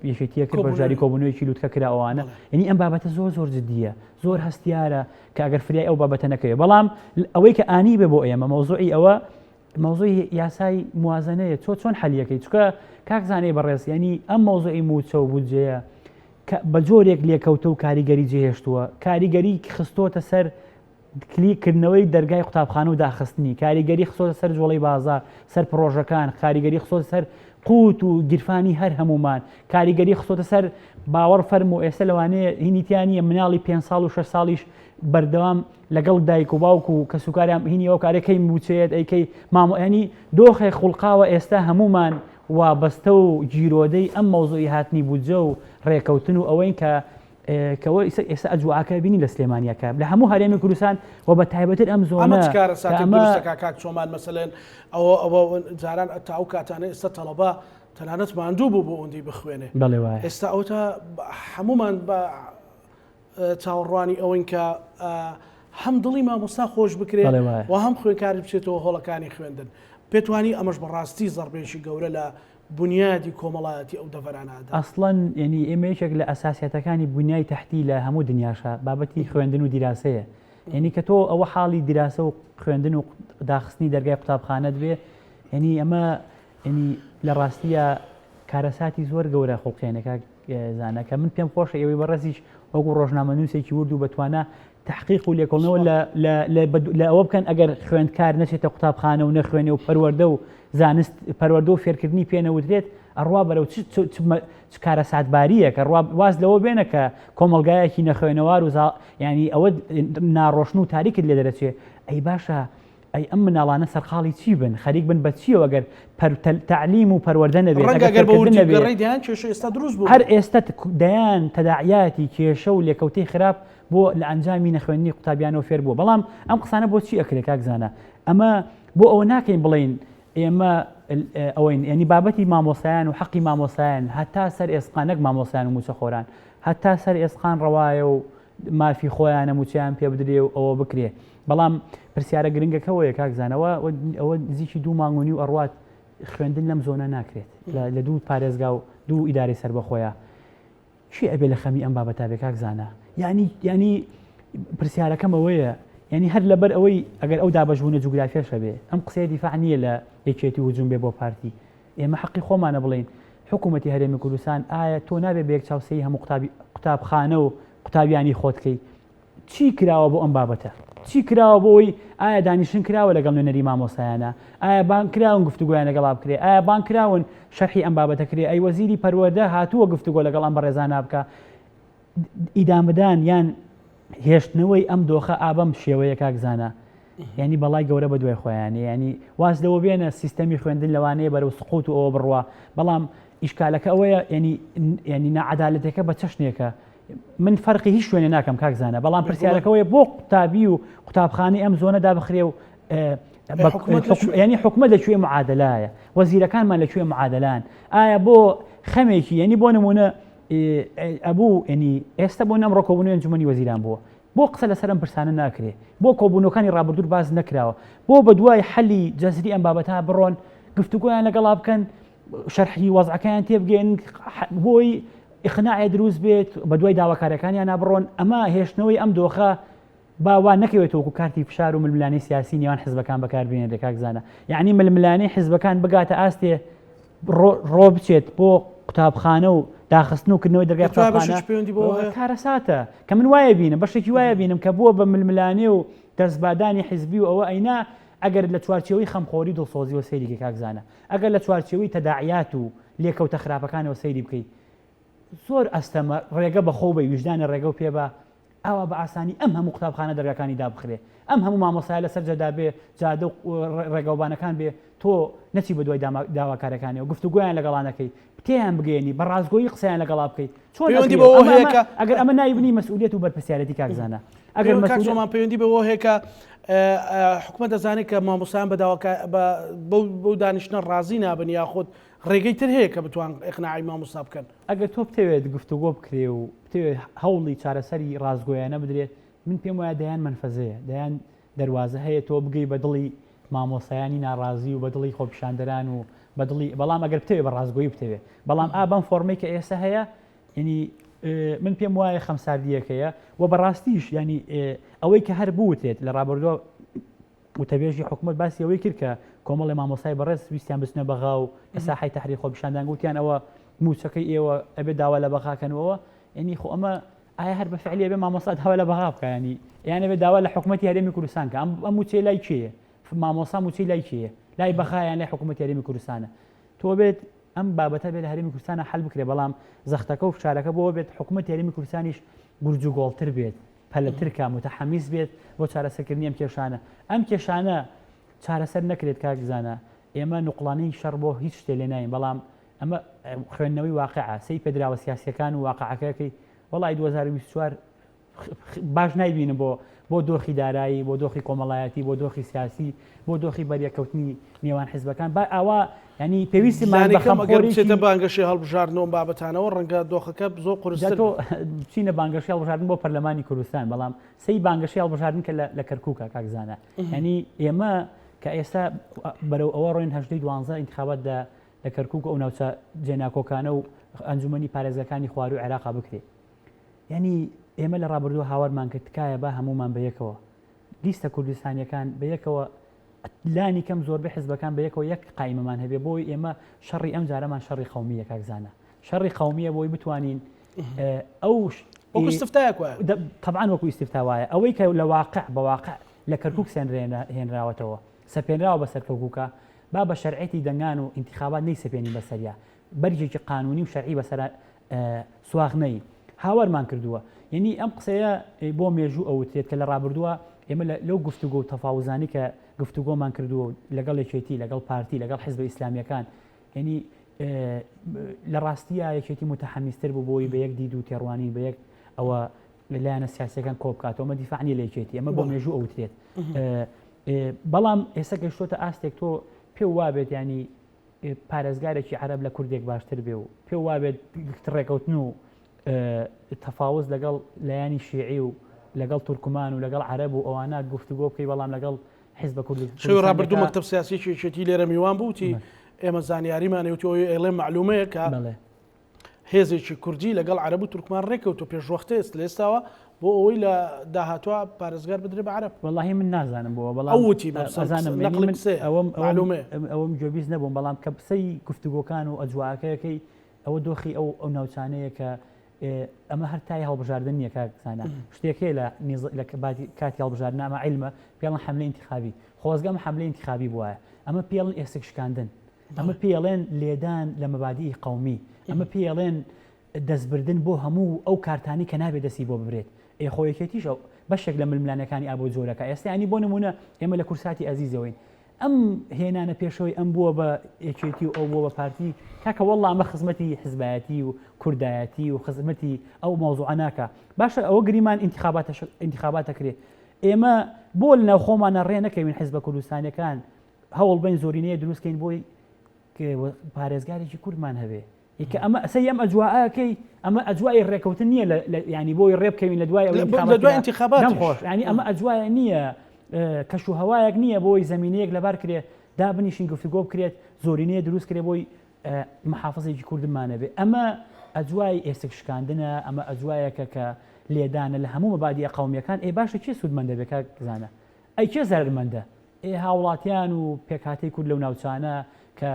یەکێتیە کرد بەشداری کۆبوونەوەیکی لوتکە کراوانە ینی ئەم بابەتە زۆر جددیە زۆر هەستیارە کە ئەگەر فریای ئەو بابەتە نەکەوێت بەڵام ئەوەی کە ئانی بێ بۆ ئێمە مەوزوعی ئەوە مەوزوعی یاسای موازنەیە چۆن حەلیەکەی چکە کاکزانەی بەڕێز ینی ئەم مەوزوعی موچە و بودجەیە بە جۆرێک لێکەوتە و کاریگەری جێهێشتووە کاریگەری خستۆتە سەر کلیکردنەوەی دەرگای قوتابخانە و داخستنی کاریگەری خسۆتە سەر جوڵەی بازار سەر پرۆژەکان کاریگەری خسۆتە سەر قوت و گیرفانی هەر هەمومان کاریگەری خسۆتە سەر باوەڕ فەرم و ئێستا لەوانەیە هینیتیانە مناڵی 5 ساڵ و 6 ساڵیش بەردەوام لەگەڵ دایک و باوک و کە سوکاریان هینی ئەو کارەکەی موچێت ئەیکەی مامۆنی دۆخێک خوڵقاوە ئێستا هەمومان وابەستە و جیرۆدەی ئەم مەوزوعی هاتنی بودجە و ڕێکەوتن و ئەوەی کەەوە ئێستا ئەجوعاکە بینی لە سلێمانیەکە لە هەموو هەرێمی کوردستان و بە تایبەتر ئەم زۆنە کاک چۆمان مەسەلەن ئەوە جاران تا ئەو کاتانە ئێستا تەڵەبا تەنانەت ماندوو بوو بۆ ئەوەندی بخوێنێ ئێستا ئەوتە هەمومان بە چاوەڕوانی ئەوەن کە هەم دڵی مامۆستا خۆش بکرێت و هەم خوێنکاری بچێتەوە هۆڵەکانی خوێندن پێتوانی ئەمەش بەڕاستی زەربێشی گەورە لە بنیادی کۆمەڵایەتی ئەو دەڤەرانەدا ئەسڵەن ینی ئێمە یەکێک لە ئەساسیەتەکانی بنیای تەحتی لە هەموو دنیاشە بابەتی خوێندن و دیراسەیە ینی کە تۆ ئەوە حاڵی دیراسە و خوێندن و داخستنی دەرگای قوتابخانەت بێ ینی ئەمە ینی لە ڕاستیە کارەساتی زۆر گەورە خوڵقێنەکە زانەکە من پێم خۆشە ئێوەی بەڕێزیش وەکو ڕۆژنامەنووسێکی ورد و بەتوانە تحقیق و لێکۆڵنەوە لە ئەوە بکەن ئەگەر خوێندکار نەچێتە قوتابخانە و نەخوێنێ و پەروەردە و زانست پەروەردە و فێرکردنی پێنەوترێت ئەڕوا بەرەو چ کارە ساتباریە کە واز لەوە بێنە کە کۆمەلگایەکی نەخوێنەوار و ینی ئەوە ناڕۆشن و تاریکت لێ دەرەچێت ئەی باشە ئەی ئەم مناڵانە سەرخاڵی چی بن خەریک بن بە چیەوە ئەگەر تعلیم و پەروەردە نەبێت هەر ئێستا دەیان تەداعیاتی کێشە و لێکەوتەی خراپ بۆ لە ئەنجامی نەخوێنی قوتابیانەوە فێر بووە بەڵام ئەم قسانە بۆچی ئەکرێت کاکزانە ئەمە بۆ ئەوە ناکەین بڵین ئێمە ئەوەین ینی بابەتی مامۆسایان و حەقی مامۆسایان هەتا سەر ئێسقانەک مامۆسایان و موچەخۆران هەتا سەر ئێسقان ڕەوایە و مافی خۆیانە موچیان پێ بدرێ و ئەوە بکرێ بەڵام پرسیارە گرنگەکەەوەیە کاکزانەوە ئەوە نزیکی 2 مانگونی و ئەڕوات خوێندن لەم زۆنە ناکرێت لە 2 پارێزگا و 2 ئیداری سەر بەخۆیە چی ئەبێ لە خەمی ئەم بابەتا بێ کاکزانە ینی پرسیارەکەم ئەوەیە ینی هەر لەبەر ئەوەی ئەگەر ئەو دابەشبوونە جوگرافیەشە بێ ئەم قسەی دیفاع نییە لە یەکێتی هجوم بێ بۆ پارتی ئێمە حەقی خۆمانە بڵین حکوومەتی هەرێمی کوردستان ئایا تۆ نابێ بە یەک چاوسەی هەموو قوتابخانە و قوتابیانی خۆتکەی چی کراوە بۆ ئەم بابەتە چی کراوە بۆ ئەوی ئایا دانیشتن کراوە لەگەڵ نوێنەری مامۆسایانە ئایا بان کراون گفتوگویان لەگەڵ بکرێ ئایا بان کراون شەرحی ئەم بابەتە کرێ ئەی وەزیری پەروەردە هاتووە گفتوگۆ لەگەڵ ئەم بەڕێزانە بکە ئیدامدان یان هێشتنەوەی ئەم دۆخە ئابەم شێوەیە کاکزانە ینی بەڵای گەورە بە دوای خۆیانە ینی واز لەوە بێنە سیستەمی خوێندن لەوانەیە بەرەو سقوت و ئەوە بڕوە بەڵام ئیشکالەکە ئەوەیە ینی نەعەدالەتەکە بە چەشنێکە من فەرقی هیچ شوێنێ ناکەم کاکزانە بەڵام پرسیارەکەەوەیە بۆ قوتابی و قوتابخانەی ئەم زۆنە دابخرێ و ینی حکومەت لەکوێ معادلایە وەزیرەکانمان لەکوێ معادلان ئایا بۆ خەمێکی ینی بۆ نمونە ئەبوو ینی ئێستا بۆ نەم ڕۆکۆبوونی ئەنجومەنی وەزیران بووە بۆ قسە لەسەر ئەم پرسانە ناکرێ بۆ کۆبوونەکانی ڕابردوور باز نەکراوە بۆ بە دوای حەلی جەزری ئەم بابەتە بڕۆن گفتوگۆیان لەگەڵا بکەن شەرحی وەزعەکەیان تێبگەن بۆی ئیقناعێ دروست بێت بە دوای داواکاریەکانیان نابڕۆن ئەمە هێشتنەوەی ئەم دۆخە باوان نەکەوێتەوە وەکو کارتی فشار و ململانەی سیاسی نێوان حیزبەکان بەکاربێنێت کاکزانە یعنی ململانەی حیزبەکان بگاتە ئاستێ ڕۆ بچێت بۆ قوتابخانە و داخستن و کردنەوەی دەرگای قوتابخانە کارەساتە کە من وایە بینم بەشێکی وایە بینم کە بووە بە ململانێ و دەستبادانی حیزبی و ئەوە ئەینا ئەگەر لە چوارچێوەی خەمخۆری دڵسۆزی و سەیری کاکزانە ئەگەر لە چوارچێوەی تەداعیات و لێکەوتە خراپەکانەوە سەیری بکەیت زۆر ئەستەمە ڕێگە بەخۆ بە ویژدانە ڕێگە و پێ بە ئەوە بە ئاسانی ئەم هەموو قوتابخانە دەرگاکانی دابخرێ ئەم هەموو مامۆسای لەسەر جەدا بێ جادە و ڕێگەوبانەکان بێ تۆ نەچی بە دوای داواکارەکانی و گفتوگویان لەگەڵانەکەی پتیان بگەێنی بە ڕازگۆیی قسەیان لەگەڵا بکەیت چۆن ئەگەر ئەمە نایبنی مەسئولیت و بەرپرسیارەتی کاکزانە ئەگەر مەسئولمان پەیوەندی بەوە هەیە کە حکومەت دەزانێت کە مامۆسایان بەو دانیشتنە ڕازی نابن یاخود ڕێگەی تر هەیە کە بتوان ئیقناعی مامۆستا بکەن ئەگەر تۆ بتەوێت گفتوگۆ بکرێ و بتەوێت هەوڵی چارەسەری ڕازگۆیانە بدرێت من پێم وایە دەیان منفەزەیە دەیان دەواازە هەیە تۆ بگەی بە دڵی مامۆسایانی ناڕازی و بە دڵی خۆپیشاندەران و بە دڵی بەڵام ئەگەر بتەوێت بە ڕازگۆیی بتەوێت بەڵام ئابەم فۆرمەی کە ئێستا هەیە ینی من پێم وایە خەمساردیەکەیە و بەڕاستیش ینی ئەوەی کە هەر بوتێت لە ڕابردووە وتەبێژی حکومت باسی ئەوەی کرد کە کۆمەڵی مامۆسای بەڕێز ویستیان بچنە بەغا و ساحەی تەحریری خۆپیشاندان گوتیان ئەوە موچەکەی ئێوە ئەبێ داوا لە بەخاکەنەوە ینی خۆ ئەمە ئایا هەر بە فعلیە بێ مامۆستا داوا لە بەغا بکە یانە بێ داوا لە حکوومەتی هەرێمی کوردستان کە ئەم موچێ لای کێیە مامۆستا موچەی لای کێیە لای بەخایان لای حکوومەتی هەرێمی کوردستانە تۆ بێت ئەم بابەتە بێت لە هەرێمی کوردستانە حەل بکرێ بەڵام زەختەکە و فشارەکە بۆ بێت حکوومەتی هەرێمی کوردستانیش گورج و گۆڵتر بێت پەلەترکە متەحەمیس بێت بۆ چارەسەرکردنی ئەم کێشانە ئەم کێشانە چارەسەر نەکرێت کاکزانە ئێمە نوقڵانەی شەڕ بۆ هیچ شتێ لێ ناین بەڵام ئەمە خوێندنەوەی واقعە سی پێدراوە سیاسیەکان و واقعەکەی وەڵی 2024 باش نایبینم بۆ دۆخی دارایی بۆ دۆخی کۆمەڵایەتی بۆ دۆخی سیاسی بۆ دۆخی بەریەکەوتنی نێوان حیزبەکان با ئاوا ینی پێویستیمان بەخەمخۆریچێتە بانگەشی هەڵبژاردنەوە بابەتانەوە ڕەنگە دۆخەکە زۆر قورستر بچینە بانگەشی هەڵبژاردن بۆ پەرلەمانی کوردستان بەڵام سی بانگەشی هەڵبژاردن کە لە کەرکووکە کاکزانە ینی ئێمە کە ئێستا بەرەو ئەوە ڕۆین هەژدەی 12 ئینتخابات لە کەرکووک ئەو ناوچە جێناکۆکانە و ئەنجومەنی پارێزەکانی خوار و عێراقا بکرێت ینی ئێمە لە ڕابردووە هاوارمان کرد تکایە با هەمومان بەیەکەوە لیستە کوردستانیەکان بەیەکەوە لانی کەم زۆربەی حزبەکان بەیەکەوە یەک قایمەمان هەبێ بۆی ئێمە شەڕی ئەم جارەمان شەڕی قەومیە کاکزانە شەڕی قەومیە بۆی بتوانین ئەو طبعاً وەکو ئیستیفتا وایە ئەوەی کە لە واقع بە واقع لە کەرکووک هێنراوەتەوە سەپێنراوە بەسەر کەرکووکە با بە شەرعەتی دەنگان و ئینتیخابات نەیسەپێنی بەسەریا بەرجێکی قانونی و شەرعی بەسەر سواغنەی هاوارمان کردووە یعنی ئەم قسەیە بۆ مێژوو ئەوترێت کە لە ڕابردووە ئێمە لەو گفتوگۆ و تەفاوزانی کە گفتوگۆمان کردووە لەگەڵ یەکێتی لەگەڵ پارتی لەگەڵ حیزبە ئیسلامیەکان ینی لە ڕاستیە یەکێتی متەحەمیستر بوو بۆی بە یەک دید و تێڕوانی بە یەک ئەوە لەلایەنە سیاسەکان کۆ بکاتەوە ئەمە دیفاعنی لە یەکێتی ئەمە بۆ مێژوو ئەوترێت بەڵام ئێستا گەشتۆتە ئاستێک تۆ پێ وابێت ینی پارێزگارێکی عەرەب لە کوردێک باشتر بێ و پێ وابێت ڕێکەوتن و تەفاوز لەگەڵ لایانی شیعی و لەگەڵ تورکمان و لەگەڵ عەرەب و ئەوانە گفتوگۆ بکەی بەڵام لەگەڵ حیزبە کوردستان شەوی ڕابردوو مەکتەب سیاسیێکی لێرە میوان بووتی ئێمە زانیاریمانێوتی ئێڵێ معلومەیە کە هێزێکی کوردی لەگەڵ عەرەب و تورکمان ڕێکەوتۆ پێشوەختە ئێست لە ئێستاوە بۆ ئەوەی لە داهاتوە پارێزگار بدرێ بە عەرەب وەڵاهی من نازانم بۆ بەڵام ئەوتی ئەوم جۆبیز نەبووم بەڵام کە پسەی گفتوگۆکان و ئەجواکەیەکەی ئەوە دۆخی ئەو ناوچانەیە کە ئەمە هەر تای هەڵبژاردن نییە کاکزانە شتێکێ لە کاتی هەڵبژاردن ئەمە عیلمە پێڵەن حەملەی انتخابی خۆزگەم حەملەی انتخابی بووە ئەمە پێڵن ئێستێک شکاندن ئەمە پێڵێن لێدان لە مەبادی قەومی ئەمە پێڵێن دەستبردن بۆ هەموو ئەو کارتانی کە نابێت دەستی بۆ ببرێت خۆیەکێتیش بەشێک لە ململانەکانی ئابۆ جۆرەکە ئێستانی بۆ نمونە ئێمە لە کورساتی ئەزیزەوەین ئەم هێنانە پێشەوەی ئەم بووە بە یەکێتی و ئەو بووە بە پارتی کاکە وەڵڵا ئەمە خزمەتی حزبایەتی و کوردایەتی و خزمەتی ئەو مۆزوعە ناکە باشە ئەوە گریمان ئینتیخاباتەکرێت ئێمە بۆ لە ناوخۆمانە ڕێ نەکەوین حیزبە کوردستانیەکان هەوڵ بین زۆرینەیە دروستکەین بۆی پارێزگارێکی کوردمان هەبێ کە ئەمە ئەسەی ئەم ئەجواکەی ئەمە ئەجوای ڕێکەوتن نییە ینی بۆی ڕێبکەوین لە دوای انتخابات ینی ئەمە ئەجوایە نییە کەش و هەوایەک نییە بۆی زمینەیەک لەبار کرێت دابنیشین گفتوگۆ بکرێت زۆرینەیە دروست کرێ بۆی محافظێکی کوردمانە بێ ئەمە ئەجوای ئێستێک شکاندنە ئەمە ئەجوایەکە کە لێدانە لە هەموو مەبادی قەومیەکان باشە چێ سوودمەندە بێ کاکزانە ئەی چێ زەرمەندە هاوڵاتیان و پێکهاتەی کورد لەو ناوچانە کە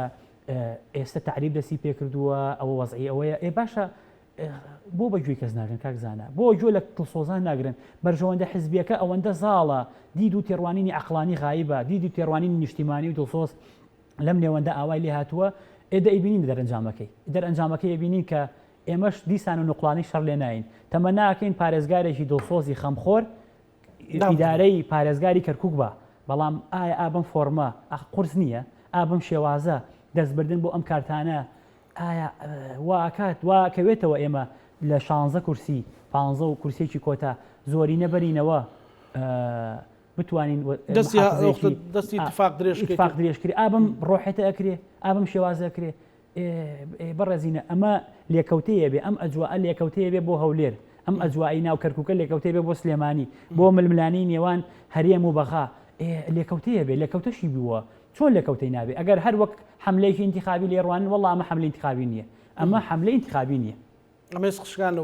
ئێستا تعریب دەستی پێکردووە ئەوە وەزعی ئەوەیە باشە بۆ بەگوێی کەس ناگرن کاکزانە بۆ گوێ لە دڵسۆزان ناگرن بەرژەوەندە حزبیەکە ئەوەندە زاڵە دید و تێڕوانینی عەقلانی غایبە دید و تێڕوانینی نیشتیمانی و دڵسۆز لەم نێوەندە ئاوای لێ هاتووە ئێدەئیبینین دەرەنجامەکەی ئەبینین کە ئێمەش دیسان و نوقڵانی شەڕ لێ ناین تەمە ناکەین پارێزگارێکی دڵسۆزی خەمخۆر ئیدارەی پارێزگاری کەرکووک بە بەڵام ئایا ئابم فۆرمە قورس نییە ئابم شێوازە دەستبردن بۆ ئەم کارتانە ئایا واکات واکەوێتەوە ئێمە لە 16 کورسی 15 و کورسێکی کۆتا زۆری نەبەرینەوە بتوانین دەستی اتفاق درێژکری ئابم ڕۆحێتە ئەکرێ ئابم شێوازە ئەکرێ بەڕێزینە ئەمە لێکەوتەیە بێ ئەم ئەجووە لێکەوتەیە بێ بۆ هەولێر ئەم ئەجوایی ناو کەرکووکە لێکەوتەیە بێ بۆ سلێمانی بۆ ململانی نێوان هەرێم و بەخا لێکەوتەیە بێ لێکەوتەشی بووە چۆن لێکەوتەی نابێ ئەگەر هەر وەک حملەیەکی انتخابی لێڕوان وەڵڵا ئەمە حملەی انتخابی نییە ئەمە حملەی انتخابی نییە ئەمە سقشکان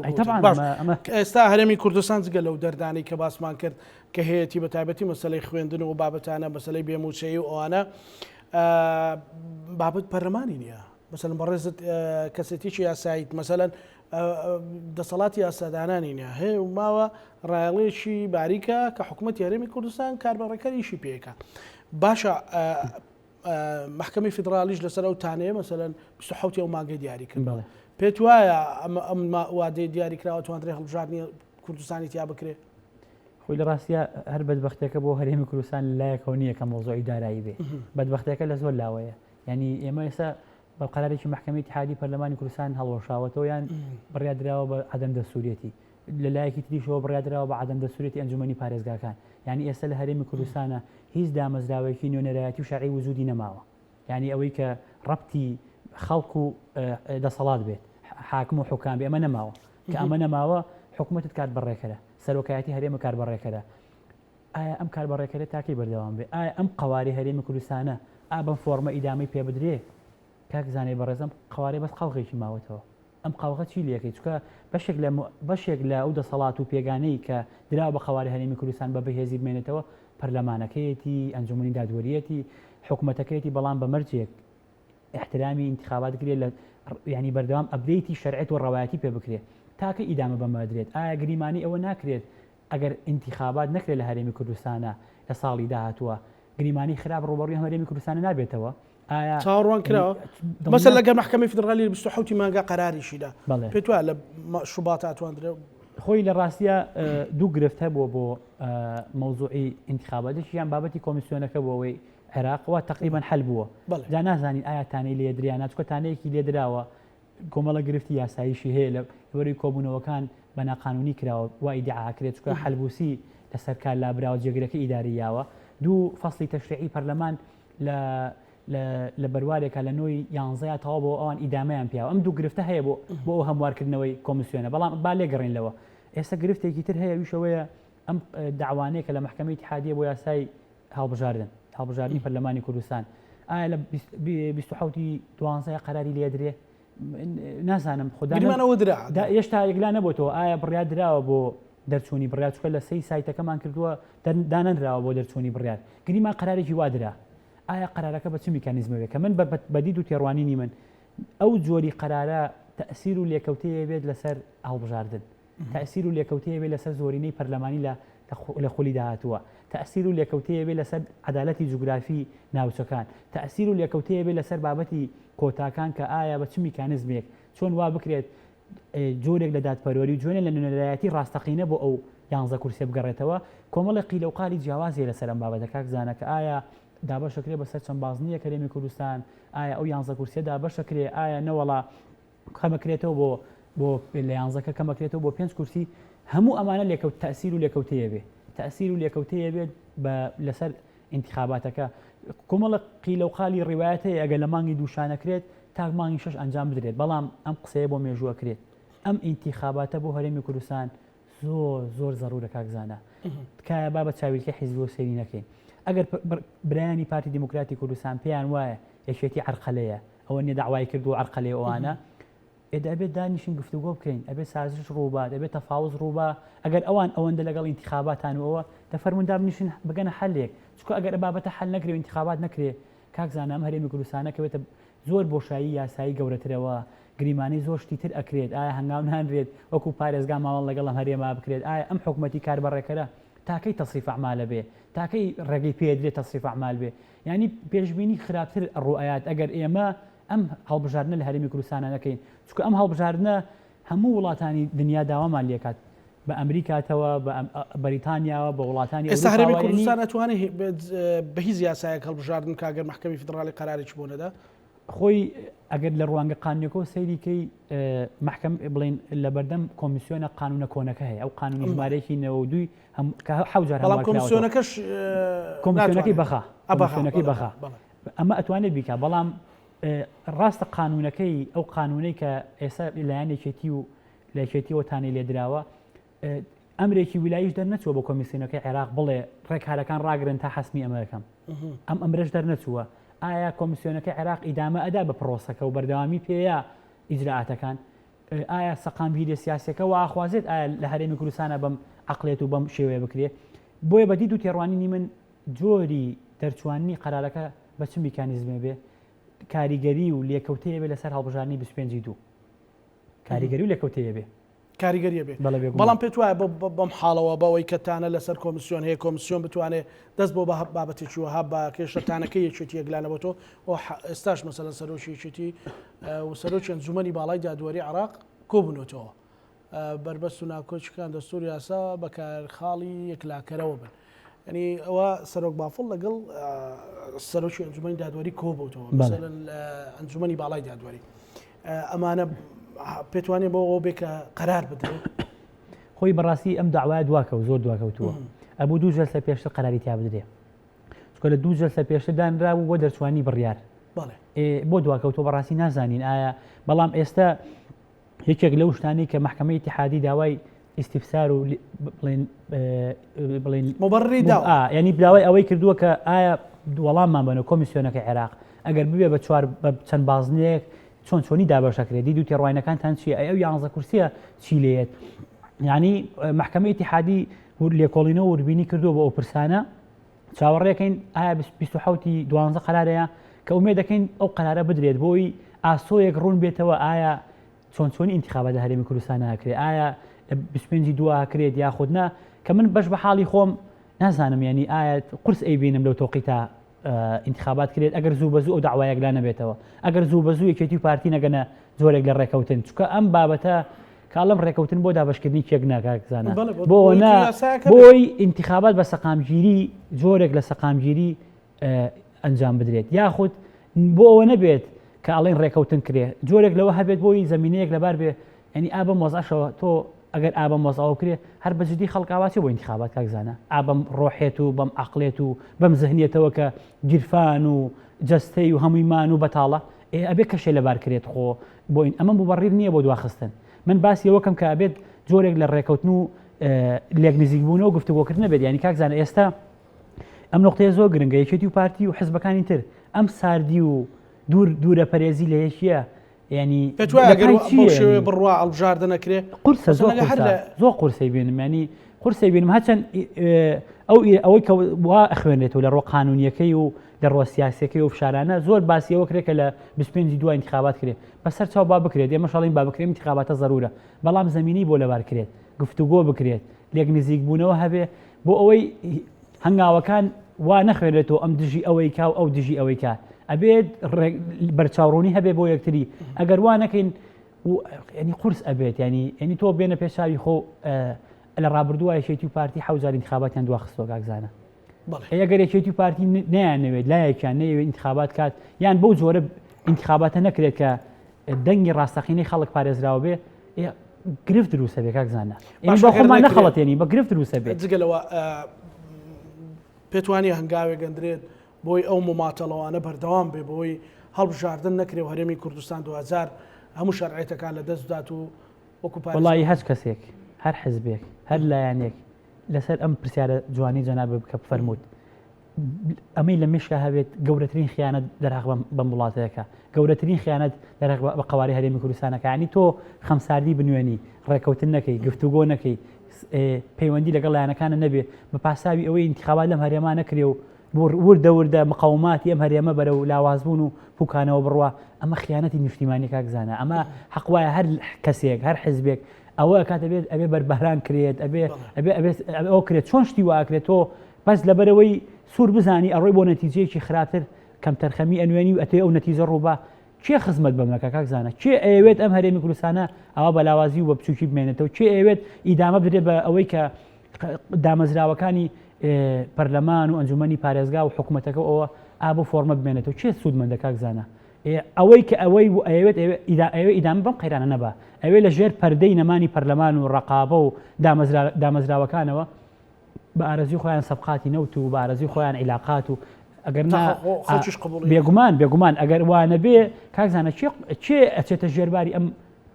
ئێستا هەرێمی کوردستان جگە لەو دەردانی کە باسمان کرد کە هەیەی بە تایبەتی مەسەلەی خوێندن و بابەتانە مەسەلەی بێموچەیی و ئەوانە بابەت پەرلەمانی نییە مثلا بەڕێزت کەسێتیی یاساییت مەسەلەن دەسەڵاتی یاسادانانینە هەیە و ماوە ڕایڵێکی باریکە کە حکوومەتی هەرێمی کوردستان کاربڕەکەریشی پێکە باشە محکەمی فیدرالیش لەسەر ئەو تانەیە مەسەلەن 26 ئەو ماگەی دیاریکرد پێت وایە ئەم وادەی دیاریکراوە توانرێ هەڵبژاردننی کوردستانی تیا بکرێت خۆی لە ڕاستە هەر بەدبەختەکە بۆ هەرێمی کوردستان لایەکەوە نییە کە مۆزۆی دارایی بێ بەدبەختەکە لە زۆر لاوەیە ینی ئێمە ئێستا بە قەرارێکی محکەمی اتحادی پەرلەمانی کوردستان هەڵوەشاوەتەوە یان بڕیادراوە بە عەدەم دەسووریەتی لە لایەکی تریشەوە بڕیادراوە بە عەدەم دەسووریەتی ئەنجومەنی پارێزگاکان ینی ئێستا لە هەرێمی کوردستانە هیچ دامەزراوەیەکی نوێنەرایەتی و شەرعی وجودی نەماوە ینی ئەوەی کە ڕەبتی خەڵک و دەسەڵات بێت حاکم و حکام بێ ئەمە نەماوە کە ئەمە نەماوە حکوومەتت کاربڕێکەرە سەرۆکایەتی هەرێمە کاربڕێکەرە ئایا ئەم کاربڕێکەرە تاکەی بەردەوام بێ ئایا ئەم قواری هەرێمی کوردستانە بەم فۆرمە ئیدامی پێ بدرێ کاک زانەی بەڕێزم قوارێ بەس خەڵقێکی ماوەتەوە ئەم قاوغە چی لەکەی چکە بەشێک لە ئەو دەسەڵات و پێگانەی کە دراوە بە قواری هەرێمی کوردستان بە بەهێزی بمێنێتەوە پەرلەمانەکەیەتی ئەنجومەنی دادوەریەتی حکوومەتەکەیەتی بەڵام بە مەرجێک احترامی انتخابات کرێت لە ینی بەردەوام ئەبدەیتی شەرعەت و ڕەوایەتی پێ بکرێت تاکە ئیدامە بەمەدرێت ئایا گریمانی ئەوە ناکرێت ئەگەر انتخابات نەکرێت لە هەرێمی کوردستانە لە ساڵی داهاتووە گریمانی خراپ ڕۆبەڕووی هەرێمی کوردستانە نابێتەوە چاوەڕوان کراوە مەسەل لەگەر محکەمی فیدرالی 26 مانگا قەراریشیدا پێت وایە لە شوبات ئاتواندرێت خۆی لە ڕاستیە دوو گرفت هەبووە بۆ مەوزوعی انتخاباتیان بابەتی کۆمیسیۆنەکە بۆەوەی عێراقەوە تقریبا حل بووە جا نازانین ئایا تانەی لێدریان چکە تانەیەکی لێدراوە کۆمەڵە گرفتی یاساییشی هەیە لە وەری کۆبوونەوەکان بە ناقانونی کراوە وای دیعاکرێت چکە حلبوسی لەسەر کار لابراوە جێگرەکە ئیداریاوە دوو فەصلی تەشریعی پەرلەمان لە بەروارێکە لە نۆی 11 تەواو بۆ ئەوان ئیدامەیان پیاوە ئەم دوو گرفتە هەیە بۆ ئەو هەموارکردنەوەی کۆمیسیۆنە بەڵام با لێگەڕێنەوە ئێستا گرفتێکی تر هەیە ویشەوەیە ئەم داوانەیە کە لە محکەمەی اتحادیە بۆ یاسای هەڵبژاردننی پەرلەمانی کوردستان ئایا لە 27 قەراری لێدرێ نازانم خوددانەوە درا هێشتا یەکلا نەبووتەوە ئایا بڕیار درراوە بۆ دەرچوونی بڕیار چکە لە سەی سایتەکەمان کردووە دانەنراوە بۆ دەرچوونی بڕیار گریمان قەرارێکی وادرا ئایا قەرارەکە بە چ میکانیزمەوێت کە من بەدید و تێڕوانینی من ئەو جۆری قەرارە تەئسیر و لێکەوتەیە بێت لەسەر هەڵبژاردن تەئسیر و لێکەوتەیە بێت لەسەر زۆرینەی پەرلەمانی لە خولی داهاتووە تەئسیر و لێکەوتەیە بێت لەسەر عەدالەتی جوگرافی ناوچەکان تەئسیر و لێکەوتەیە بێت لەسەر بابەتی کۆتاکان کە ئایا بە چ میکانیزمێک چۆن وا بکرێت جۆرێک لە دادپەروەری و جوێنە لە نوێنەرایەتی ڕاستەقینە بۆ ئەو 11 کورسێ بگەڕێتەوە کۆمەڵی قیلە و قالی جیاوازیە لەسەر ئەم بابەتە کاک زانە کە ئایا دابەشەکرێ بەسەر چەند بازنیە هەرێمی کوردستان ئایا ئەو 11 کورسێ دابەشەکرێ ئایا نەوەڵا کەمەکرێتەوە بۆ لە 11 کەمەکرێتەوە بۆ 5 کورسی هەموو ئەمانە لێکەوت تەئسیر و لێکەوتەیە بێ تەئسیر و لێکەوتەیە بێت لەسەر انتخاباتەکە کۆمەڵە قیلە و قالی ڕیوایەت هەیە ئەگەر لە مانگی دووشانەکرێت تا مانگی 6 ئەنجام بدرێت بەڵام ئەم قسەیە بۆ مێژووەکرێت ئەم انتخاباتە بۆ هەرێمی کوردستان زۆر زەڕورە کاکزانە تکایە با بە چاویلکە حیزب و سەیری نەکەین ئەگەر برایانی پارتی دیموکراتی کوردستان پێیان وایە یەکێتی عەرقەلەیە ئەوە نیە داوای کردو عەرقەلەیە ئەوانە ئەبێت دانیشین گفتوگۆ بکەین ئەبێت سازش ڕووبات ئەبێت تەفاوز ڕووبا ئەگەر ئەوەندە لەگەڵ انتخاباتان و ئەوە دەفەرموندا بنیشن بگەنە حەلێک چکە ئەگەر بابەتە حەل نەکرێ انتخابات نەکرێ کاکزانە ئەم هەرێمی کوردستانە کەوێتە زۆر بۆشایی یاسایی گەورەترەوە گریمانی زۆر شتی تر ئەکرێت ئایا هەنگاو نانرێت وەکو پارێزگا ماوەڵ لەگەڵ ئەم هەرێما بکرێت ئایا ئەم حکوومەتی کاربڕێکەرە تاکەی تەصریف ئەعمالە بێ تاکەی ڕێگەی پێدرێت تەصریف ئەعمال بێ ینی پێشبینی خراپتر ڕوئایات ئەگەر ئێمە ئەم هەڵبژاردنە لە هەرێمی کوردستانە نەکەین چکە ئەم هەڵبژاردنە هەموو وڵاتانی دنیا داوامان لێکات بە ئەمریکاتەوە بە بەریتانیاوە بە وڵاتانی ئێستا هەرێمی کوردستان ئەتوانێت بە هیچ یاسایەک هەڵبژاردن کاگەر محکەمی فیدرالی قەرارێکی بۆ نەدا خۆی ئەگەر لە ڕوانگە قانونیەکەەوە سەیریکەی محکەم بڵین لە بەردەم کۆمیسیۆنە قانونە کۆنەکە هەیە ئەو قانونی ژمارەیەکی 92 حوجار کۆمیسیۆنەکەی بەخا ئەمە ئەتوانێت بیکە بەڵام ڕاستە قانونەکەی ئەو قانونەی کە ئێستا لایەنێکێتی و لەکێتیەوە تانی لێدراوە ئەمرێکی ویلایش دەرنەچووە بۆ کۆمیسیۆنەکەی عێراق بڵێ ڕێکارەکان ڕاگرن تا حەسمی ئەمەکەم ئەم ئەمرش دەرنەچووە ئایا کۆمیسیۆنەکەی عێراق ئیدامە ئەدا بە پرۆسەکە و بەردەوامی پێەیە ئیجراعاتەکان ئایا سەقام بیرە سیاسەکە و ئاخوازێت ئایا لە هەرێمی کوردستانە بەم عەقلێت و بەم شێوەیە بکرێ بۆیە بەدید و تێڕوانینی من جۆری دەرچوانی قەرارەکە بە چ میکانیزمێ بێ کاریگەری و لێکەوتەیە بێ لەسەر هەڵبژاردننی 25/2 کاریگەری و لێکەوتەیە بێ کاریگەریە بێ بەڵام پێت وایە بەم حاڵەوە بەوەی کەتانە لەسەر کۆمیسیۆن هەیە کۆمیسیۆن بتوانێت دەست بۆ بابەتێکی وها بە کێشەتانەکەی یەکێتی یەکلانەوە تۆ ئێستاش مەسەلەن سەرۆکیەکێتی و سەرۆکی ئەنجومەنی باڵای دادوەری عراق کۆبوونەوە بربەست و ناکۆچەکان دەستوری یاسا بەکارخاڵی یەکلاکەرەوە بن ینی ئەوە سەرۆک بافڵ لەگەڵ سەرۆکی ئەنجومەنی دادوەری کۆبووتەوە مەسەلەن ئەنجومەنی باڵای دادوەری ئەمانە پێتوانێ بۆ ئەو بێ کە قەرار بدرێت خۆی بەڕاستی ئەم داوای دواکە و زۆر دواکەوتووە ئەبوو دوو جەلسە پێشتر قەراری تیا بدرێ چکە لە دوو جەلسە پێشتر دانرا و بۆ دەرچوانی بڕیار بۆ دواکەوتۆ بەڕاستی نازانین ئایا بەڵام ئێستا یەکێک لەو شتانی کە محکەمەی اتحادی داوای استیفسار و بڵێن مبرری داوە ینی بلاوای ئەوەی کردووە کە ئایا وەڵاممان بنە کۆمیسیۆنەکەی عێراق ئەگەر ببێ بە چەند بازنێک چۆنی دابەشەکرێت دی دوتی ڕواینەکانتان چیە ئەو 11 کورسیە چی لێت یعنی محکەمەی اتحادی لێکۆڵینەوە وربینی کردووە بە ئەو پرسانە چاوەڕێەکەین ئایا 27 12 قەرارەیە کە ئومێ دەکەین ئەو قەرارە بدرێت بۆی ئاسۆیەک ڕوون بێتەوە ئایا چۆنی انتخابات لە هەرێمی کوردستان هەکرێت ئایا 25 دو هەکرێت یاخودنا کە من بەش بە حاڵی خۆم نازانم ینی ئایا قورس ئەیبینم لەو تۆقی تا انتخابات کرێت ئەگەر زوو بەزوو ئەو داوایەک لا نەبێتەوە ئەگەر زوو بەزوو یەکێتی پارتی نەگەنە زۆرێک لە ڕێکەوتن چکە ئەم بابەتە کاڵم ڕێکەوتن بۆ دابشکردنی کێک ناکاکزانە بۆی انتخابات بە سەقامگیری جۆرێک لە سەقامگیری ئەنجام بدرێت یاخود بۆ ئەوە نەبێت کە ئاڵێن ڕێکەوتن کرێ جۆرێک لەوە هەبێت بۆی زمینەیەک لەبار بێ ینی ئابە مۆزاشەوە تۆ ئەگەر ئابە مۆزاوە کرێ هەر بەجددی خەڵکاواتی بۆ انتخابات کاکزانە ئابم ڕۆحێت و بەم عقلێت و بەم زەهنیەتەوە کە گیرفان و جەستەی و هەموویمان و بەتاڵە ئەبێ کەشێ لەبار کرێت خۆ بۆ ئەمە بوەڕیر نییە بۆ دواخستن من باسی ئەوەکەم کە ئەبێت جۆرێک لە ڕێکەوتن و لێک نزیکبوونەوە و گفتوگۆکردن نەبێت ینی کاکزانە ئێستا ئەم نقطەیە زۆر گرنگە یەکێتی و پارتی و حزبەکانی تر ئەم ساردی و دوورە پەرێزی لە یەکیە ینی پێ بڕوا ئەڵبژاردە نەکرێ قورسە زۆر قورسی بینم ینی قورسی بینم هەچەند ئەوەی کە وا ئەخوێنێتەوە لە ڕۆ قانونیەکەی و لە ڕۆ سیاسەکەی و فشارانە زۆر باسیەوە کرێت کە لە 25 دوای انتخابات کرێت بەسەر چاو با بکرێت ئێمە شڵین با بکرێت انتخاباتە ضرورە بەڵام زمینی بۆ لەبار کرێت گفتوگۆ بکرێت لێک نزیک بوونەوە هەبێ بۆ ئەوەی هەنگاوەکان وا نەخوێنێتەوە ئەم دژی ئەوەی کا و ئەو دژی ئەوەی کا ئەبێت بەرچاوڕوونی هەبێ بۆ یەکتری ئەگەر وا نەکەین ینی قورس ئەبێت ینی تۆ بێنە پێشاوی خۆ لە ڕابردووە یەکێتی و پارتی حوزار انتخاباتیان دواخستەوە کاکزانە ئەگەر یەکێتی و پارتی نەیانەوێت لایەکیان نەیەوێت انتخابات کات یان بەو جۆرە انتخاباتە نەکرێت کە دەنگی ڕاستەقینەی خەڵک پارێزراوە بێ گرفت دروستە بێ کاکزانە بە خۆمان نەخەڵەتێنی بە گرفت دروستە بێت جگەلەوە پێتوانی هەنگاوێک گەندرێت بۆی ئەو مماتەڵەوانە بەردەوام بێ بۆی هەڵبژاردن نەکرێ و هەرێمی کوردستان 2000 هەموو شەرعێتەکان لە دەست دات و وەکو وڵی هەچ کەسێک هەر حزبێک هەر لایەنێک لەسەر ئەم پرسیارە جوانی جەناب بکە بفەرمووت ئەمەی لە مشکە هەبێت گەورەترین خیانەت دەرەق بەم وڵاتەیەەکە گەورەترین خیانەت دەرەق بە قواری هەرێمی کوردستانەکە ینی تۆ خەمساردی بنوێنی ڕێکەوتن نەکەی گفتوگۆ نەکەی پەیوەندی لەگەڵ لایەنەکانە نەبێ بە پاساوی ئەوەی انتخابات لەم هەرێما نەکرێ و وردە مقاوماتی ئەم هەرێمە بەرە و لاوازبوون و پوکانەوە بڕوە ئەمە خیانەتی نیشتیمانی کاکزانە ئەمە حەقوایە هەر کەسێک هەر حزبێک ئەوە کاتە بێت ئەبێ بەربەران کرێت ئەو کرێت چۆن شتی واکرێت تۆ بەس لەبەرەوەی سوور بزانی ئەڕۆی بۆ نەتیجەیەکی خراپتر کەم تەرخەمی ئەنوێنی و ئەتێ ئەو نەتیجە ڕووبە چێ خزمەت بەمەکە کاکزانە چێ ئەوێت ئەم هەرێمی کوردستانە ئەوە بە لاوازی و بە بچووکی بمێنێتەوە چێ ئەوێت ئیدامە بدرێت بە ئەوەی کە دامەزراوەکانی پەرلەمان و ئەنجومەنی پارێزگا و حکوومەتەکە ئەوە ئابوو فۆرمە بمێنێتەوە چێ سوودمەندە کاکزانە ئەوەی کە ئەوەی ئەوێت ئیدامە بەم قەیرانە نەبە ئەوێ لە ژێر پەردەی نەمانی پەرلەمان و ڕقابە و دامەزراوەکانەوە بە ئارەزی خۆیان سەبقاتی نەوت و بە ئارەزی خۆیان عیلاقات و ئەگەر بێگومان ئەگەر وانە بێ کاکزانە چێ ئەچێتە ژێرباری ئەم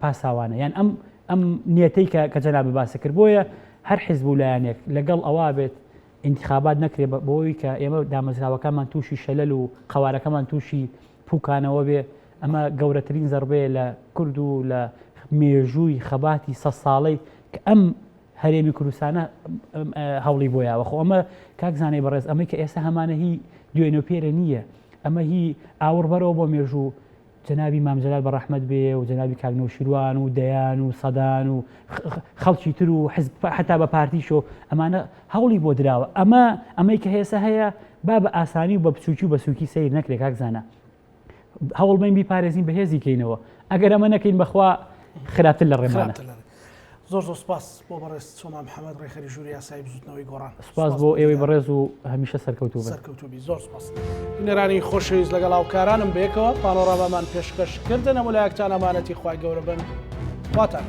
پاساوانە یان ئەم نیەتەی کە جەناب باسە کرد بۆیە هەر حیزب و لایەنێک لەگەڵ ئەوا بێت انتخابات نەکرێ بۆی کە ئێمە دامەزراوەکەمان تووشی شەلەل و قەوارەکەمان تووشی پوکانەوە بێ ئەمە گەورەترین زەربێ لە کورد و لە مێژووی خەباتی 100 ساڵەی کە ئەم هەرێمی کوردستانە هەوڵی بۆیاوە خۆ ئەمە کاکزانەی بەڕێز ئەمەی کە ئێستا هەمانە هی دوێنێ پێرە نییە ئەمە هی ئاوڕبەرەوە بۆ مێژوو جەنابی مامجلال بەڕەحمەت بێ و جەنابی کاگنەوشیروان و دەیان و سەدان و خەڵکی تر و حزب حتا بە پارتیشۆ ئەمانە هەوڵی بۆ دراوە ئەمەی کە هێسا هەیە با بە ئاسانی و بە بچوکی و بە سووکی سیر نەکرێت کاکزانە هەوڵ بین بیپارێزین بەهێزی کەینەوە ئەگەر ئەمە نەکەین بەخوا خراپتر لە ڕێمانە. زۆر سپاس بۆ بەڕێز چۆمان محەممەد ڕێخەری ژووری یاسایی بزوتنەوەی گۆڕان. سپاس بۆ ئێوەی بەڕێز و هەمیشە سەرکەوتوو سەرکەوتوبی زۆر سپاس. نێرانی خۆشەویست لەگەڵ هاوکارانم بێکەوە پانۆڕامەمان پێشکەشکردن ئەم وڵایەکتان ئەمانەتی خوای گەورە بن خواتان.